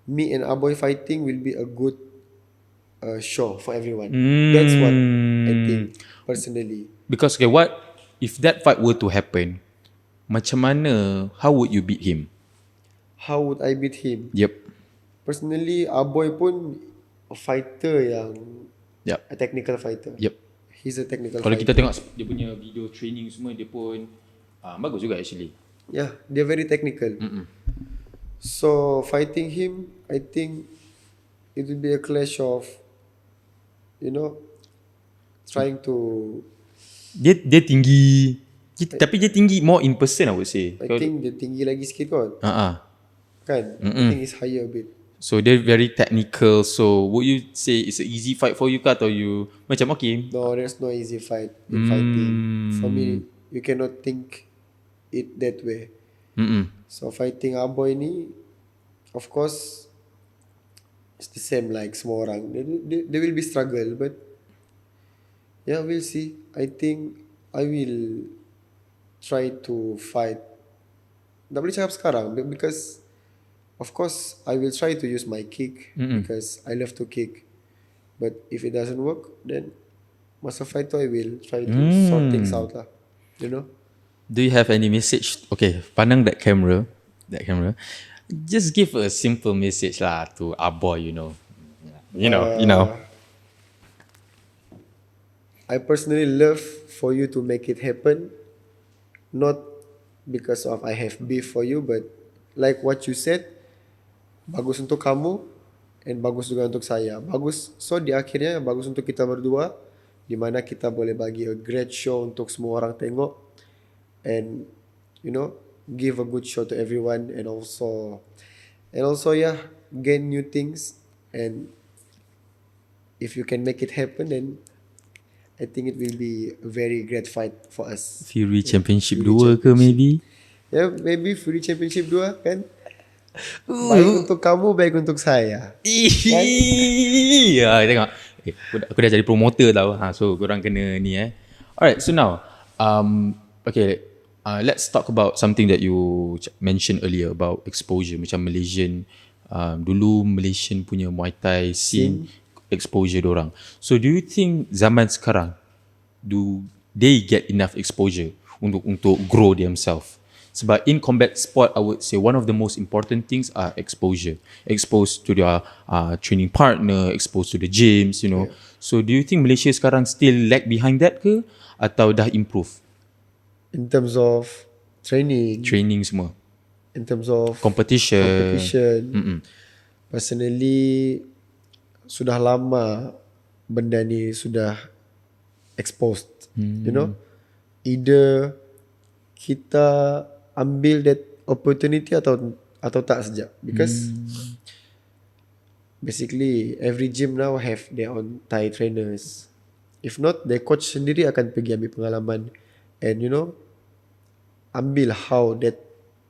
me and Aboy fighting will be a good show for everyone. That's what I think personally. Because okay, what if that fight were to happen? Macam mana? How would you beat him? How would I beat him? Yep. Personally, Aboy pun a fighter yang a technical fighter. Yep. He's a technical Kalau fighter. kita tengok dia punya video training semua, dia pun bagus juga actually. Yeah, they're very technical. So fighting him, I think it will be a clash of, you know, trying to. Dia tinggi. Tapi dia tinggi more in person, I would say. I think dia tinggi lagi sikit kot. Kan? I think it's higher a bit. So they're very technical. So would you say it's an easy fight for you ke, atau you macam okay? No, there's no easy fight in fighting. For me, you cannot think it that way. So fighting Aboy ni, of course, it's the same like semua orang. There will be struggle, but yeah, we'll see. I think I will try to fight. Tak boleh cakap sekarang because of course I will try to use my kick because I love to kick. But if it doesn't work, then masa fight tu I will try to sort things out lah. You know? Do you have any message? Okay, pandang that camera. Just give a simple message lah to Aboy, you know. You know. I personally love for you to make it happen. Not because of I have beef for you, but like what you said, bagus untuk kamu and bagus juga untuk saya. Bagus, so di akhirnya bagus untuk kita berdua, di mana kita boleh bagi a great show untuk semua orang tengok, and you know, give a good show to everyone, and also yeah, gain new things. And if you can make it happen, then I think it will be a very great fight for us. Fury Championship 2 ke maybe? Yeah, maybe Fury Championship 2 kan. Baik untuk kamu, baik untuk saya. Ya, tengok. Aku dah jadi promoter tau. So korang kena ni Alright, so now okay, let's talk about something that you mentioned earlier about exposure. Macam Malaysian, dulu Malaysian punya Muay Thai scene, exposure dorang. So do you think zaman sekarang, do they get enough exposure untuk grow themselves? Sebab in combat sport, I would say one of the most important things are exposure. Exposed to their training partner, exposed to the gyms, you know. So do you think Malaysia sekarang still lag behind that ke? Atau dah improve? In terms of training, Semua. in terms of Competition. personally, sudah lama benda ni sudah exposed. You know, either kita ambil that opportunity atau tak sejak, because basically every gym now have their own Thai trainers. If not, their coach sendiri akan pergi ambil pengalaman and you know, ambil how that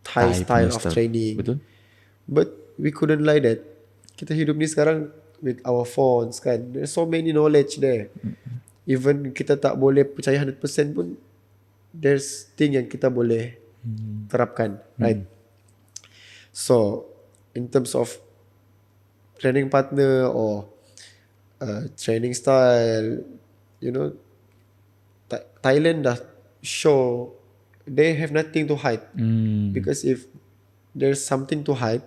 Thai style of training. Betul. But we couldn't lie that kita hidup ni sekarang with our phones kan, there's so many knowledge there. Even kita tak boleh percaya 100% pun, there's thing yang kita boleh terapkan, right? So in terms of training partner or training style, you know, Thailand dah show they have nothing to hide. Because if there's something to hide,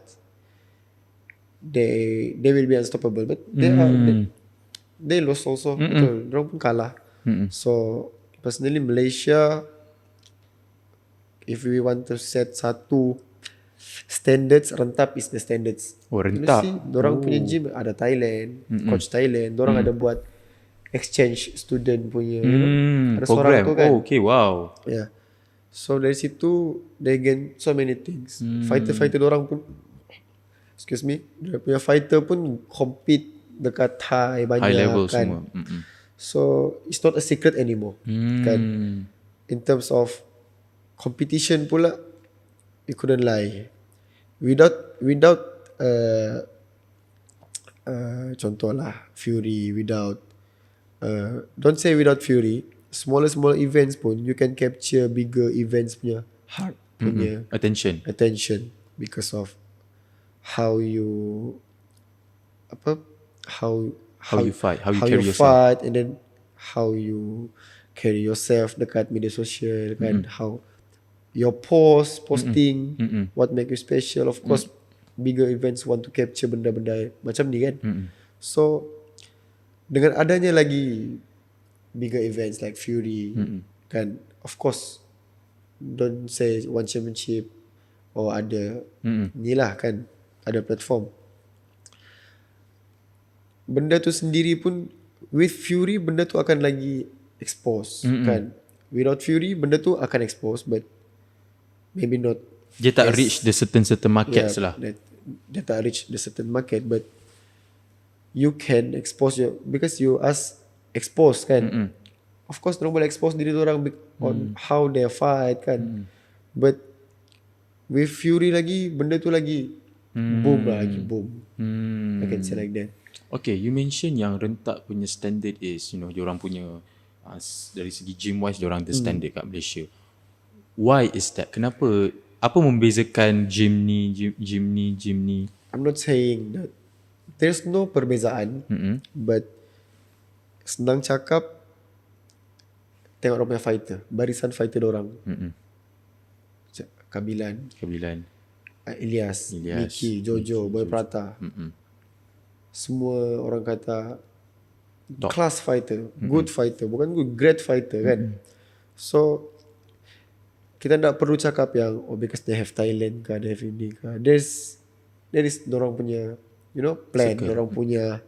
they will be unstoppable. But they lost also. Betul, dorang pun kalah. So personally Malaysia, if we want to set satu standards, Rentap is the standards. Oh, Rentap. Dorang punya gym ada Thailand, coach Thailand. Dorang ada buat exchange student punya, you know, ada program. seorang tu kan. Oh, okay, wow. Yeah. So dari situ they gain so many things. Fighter dorang pun, excuse me, dia punya fighter pun compete dekat Thai banyak, high level kan. semua. So it's not a secret anymore, kan. In terms of competition pula, you couldn't lie. Without contohlah Fury, without don't say without Fury, smaller events pun you can capture bigger events punya heart, punya Attention. because of how you How you fight, how you how carry you yourself. fight, and then how you carry yourself dekat media sosial kan, how your posting, what make you special. Of course bigger events want to capture benda-benda macam ni kan. So dengan adanya lagi bigger events like Fury kan, of course don't say one championship or ada ni lah kan, ada platform. Benda tu sendiri pun with Fury benda tu akan lagi expose kan. Without Fury benda tu akan expose, but maybe not. Dia tak reach the certain markets lah. Dia tak reach the certain market, but you can expose because you expose kan. Of course dorang boleh expose diri dorang on how they fight kan. But with Fury lagi benda tu lagi boom lah, lagi boom. I can say like that. Okay, you mention yang Rentap punya standard is, you know, diorang punya dari segi gym wise diorang the standard kat Malaysia. Why is that? Kenapa? Apa membezakan gym ni? I'm not saying that there's no perbezaan, but senang cakap, tengok orang punya fighter, barisan fighter dorang. Kabilan, Ilyas, Miki, Jojo, Boy Prata. Semua orang kata top class fighter, good fighter, bukan good, great fighter kan. So kita tak perlu cakap yang because they have Thailand ke, they have ini ke. There is dorang punya, you know, plan, dorang punya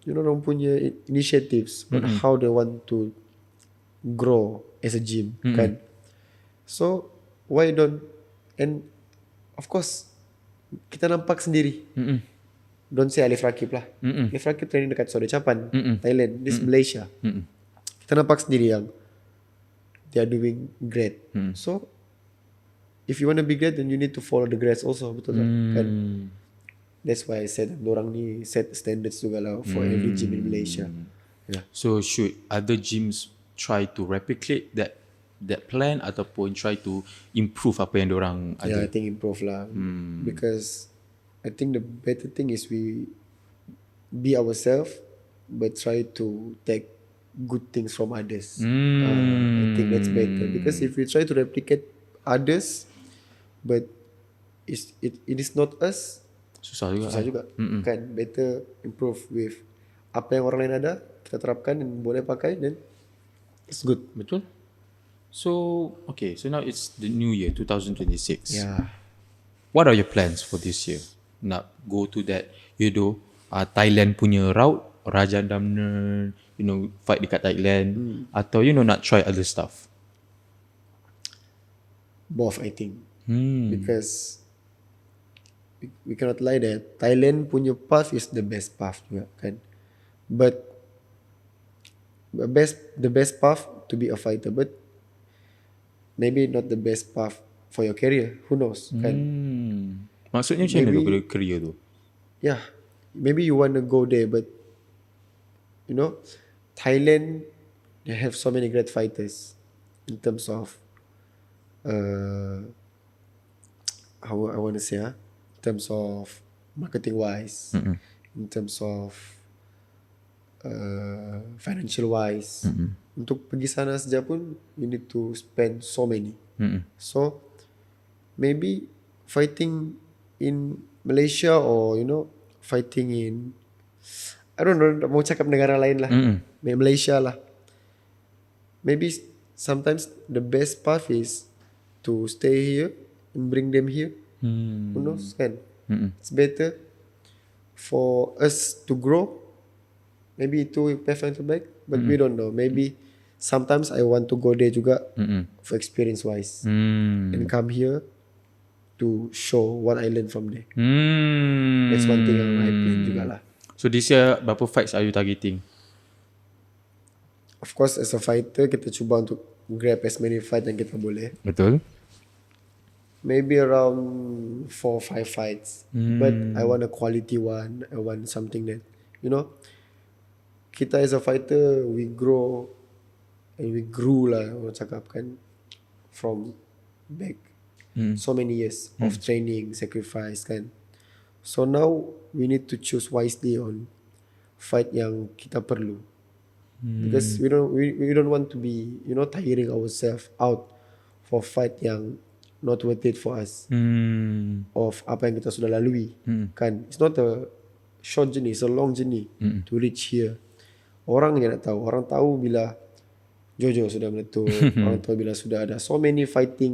dorang punya initiatives on how they want to grow as a gym kan. So why don't, and of course kita nampak sendiri. Don't say Alif Rakib lah. Alif Rakib training dekat Saudi Chapan, Thailand. This Malaysia. Kita nampak sendiri yang they are doing great. So if you want to be great, then you need to follow the grass also, betul tak? Kan? That's why I said orang ni set standards juga lah for every gym in Malaysia. Yeah. So should other gyms try to replicate that plan ataupun try to improve apa yang diorang Yeah, ada? I think improve lah. Because I think the better thing is we be ourselves, but try to take good things from others. I think that's better. Because if we try to replicate others, but it is not us, Susah juga. susah juga. Kan? Better improve with apa yang orang lain ada, kita terapkan dan boleh pakai, then it's good. Betul? So, okay. So now it's the new year, 2026. Yeah. What are your plans for this year? Nak go to that, Thailand punya route, Raja Damner, fight dekat Thailand, atau nak try other stuff? Both, I think. Because we cannot lie that Thailand punya path is the best path juga kan. But the best path to be a fighter, but maybe not the best path for your career. Who knows kan? Maksudnya macam mana Maybe- tu career tu? Yeah, maybe you want to go there, but Thailand, they have so many great fighters in terms of how I want to say, in terms of marketing wise, in terms of financial wise. Untuk pergi sana saja pun you need to spend so many. So maybe fighting in Malaysia or fighting in, I don't know, mau cakap negara lain lah, Malaysia lah. Maybe sometimes the best path is to stay here and bring them here. Who knows kan? It's better for us to grow. Maybe itu path yang terbaik, but we don't know. Maybe sometimes I want to go there juga for experience wise and come here to show what I learned from there. That's one thing yang I plan juga lah. So this year, berapa fights are you targeting? Of course, as a fighter, kita cuba untuk grab as many fight yang kita boleh. Betul. Maybe around 4-5 fights. But I want a quality one. I want something that, kita as a fighter, we grow and we grew lah, orang cakap kan, from back. So many years of training, sacrifice kan. So now, we need to choose wisely on fight yang kita perlu. Because we don't want to be, tiring ourselves out for fight yang not worth it for us. Of apa yang kita sudah lalui. Kan? It's not a short journey, it's a long journey to reach here. Orang yang nak tahu. Orang tahu bila Jojo sudah meletup. Orang tahu bila sudah ada so many fighting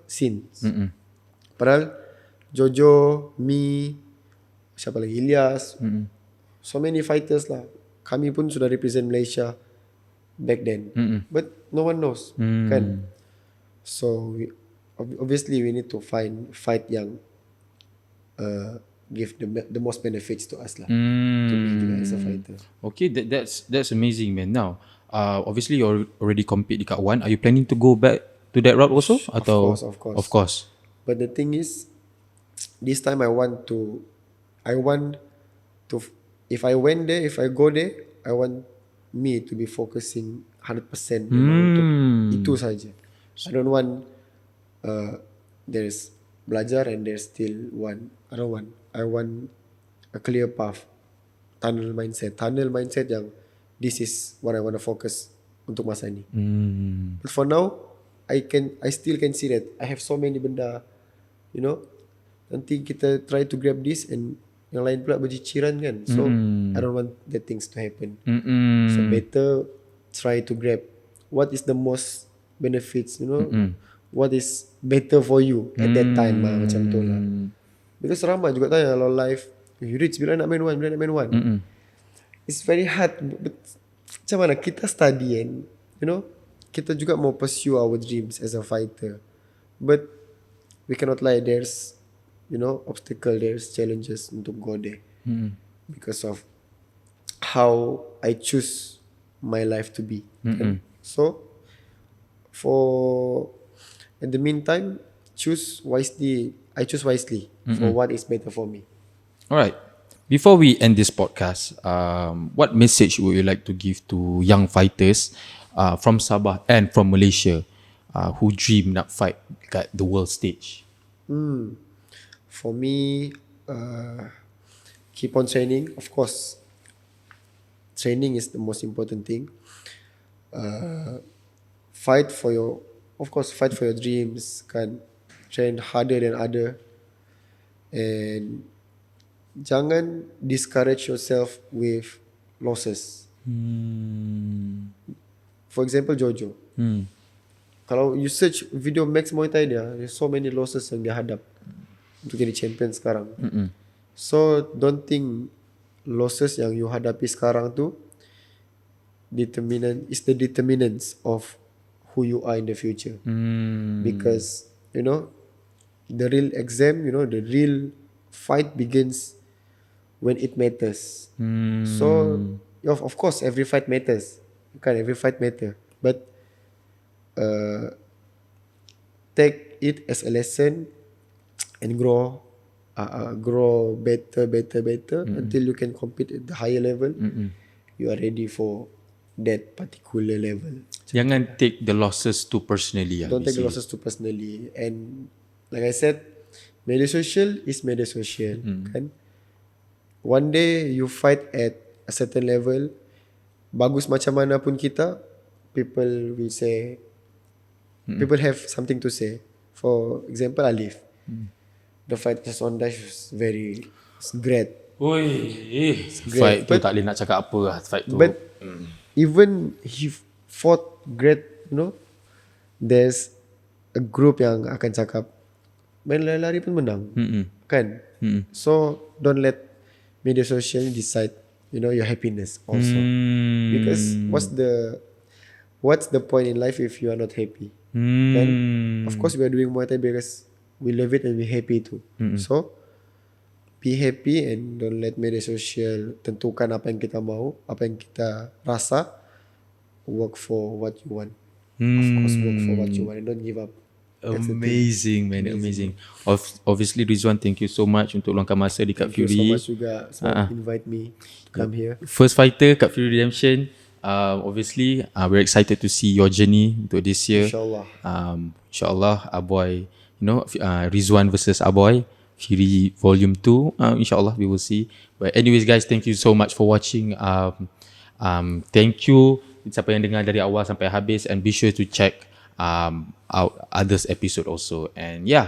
scenes. Padahal Jojo, me, siapa lagi, Ilyas, so many fighters lah. Kami pun sudah represent Malaysia back then. But no one knows. Kan? So obviously we need to find fight yang give the most benefits to us lah. To me juga as a fighter. Okay, that's amazing, man. Now, obviously you already compete dekat one. Are you planning to go back to that route also? Atau Of course. Of course. But the thing is, this time I want to, if I went there, if I go there, I want me to be focusing 100% untuk itu saja. I don't want there's belajar and there's still one. I want a clear path. Tunnel mindset yang this is what I want to focus untuk masa ni. But for now, I still can see that I have so many benda, nanti kita try to grab this and yang lain pula berciciran kan. So I don't want that things to happen. So better try to grab what is the most benefits, what is better for you at that time lah, macam tu lah. Because ramai juga tanya kalau life, you reach bila nak main one. It's very hard, but macam mana kita study and kita juga mau pursue our dreams as a fighter, but we cannot lie, there's obstacle, there's challenges untuk go there because of how I choose my life to be. So for in the meantime, choose wisely. I choose wisely for what is better for me. All right. Before we end this podcast, what message would you like to give to young fighters from Sabah and from Malaysia who dream nak fight at the world stage? For me, keep on training. Of course, training is the most important thing. Fight for your dreams. Kan, train harder than other, and jangan discourage yourself with losses. For example, Jojo. Kalau you search video Max Muay Thai dia, there's so many losses yang dia hadap untuk jadi champion sekarang. So don't think losses yang you hadapi sekarang tu is the determinants of who you are in the future. Because you know the real exam, the real fight begins when it matters. So of course every fight matters. Every fight matter, but take it as a lesson and grow better until you can compete at the higher level. You are ready for that particular level. Jangan take the losses too personally. Don't take the losses too personally. And like I said, media social is media social. Kan? One day you fight at a certain level, bagus macam mana pun kita, people will say, people have something to say. For example, Alif. The fight just on Dash was great. Fight tu tak boleh nak cakap apa lah. Fight tu. But even he fought great, there's a group yang akan cakap, main lari-lari pun menang. Kan? So, don't let media social decide, your happiness also. Because what's the point in life if you are not happy? Then, of course, we are doing Muay Thai because we love it and we're happy too. So, be happy and don't let media social tentukan apa yang kita mau, apa yang kita rasa. Work for what you want. Of course, work for what you want and don't give up. Amazing, man. Amazing. Obviously, Rizwan, thank you so much untuk luangkan masa di Cut Fury. Thank you so much juga sebab invite me to come here. First fighter, Cut Fury Redemption. Obviously, we're excited to see your journey untuk this year. InsyaAllah. InsyaAllah, Aboy, Rizwan versus Aboy, Fury Volume 2. InsyaAllah, we will see. But anyways, guys, thank you so much for watching. Thank you siapa yang dengar dari awal sampai habis, and be sure to check out others episode also. And yeah,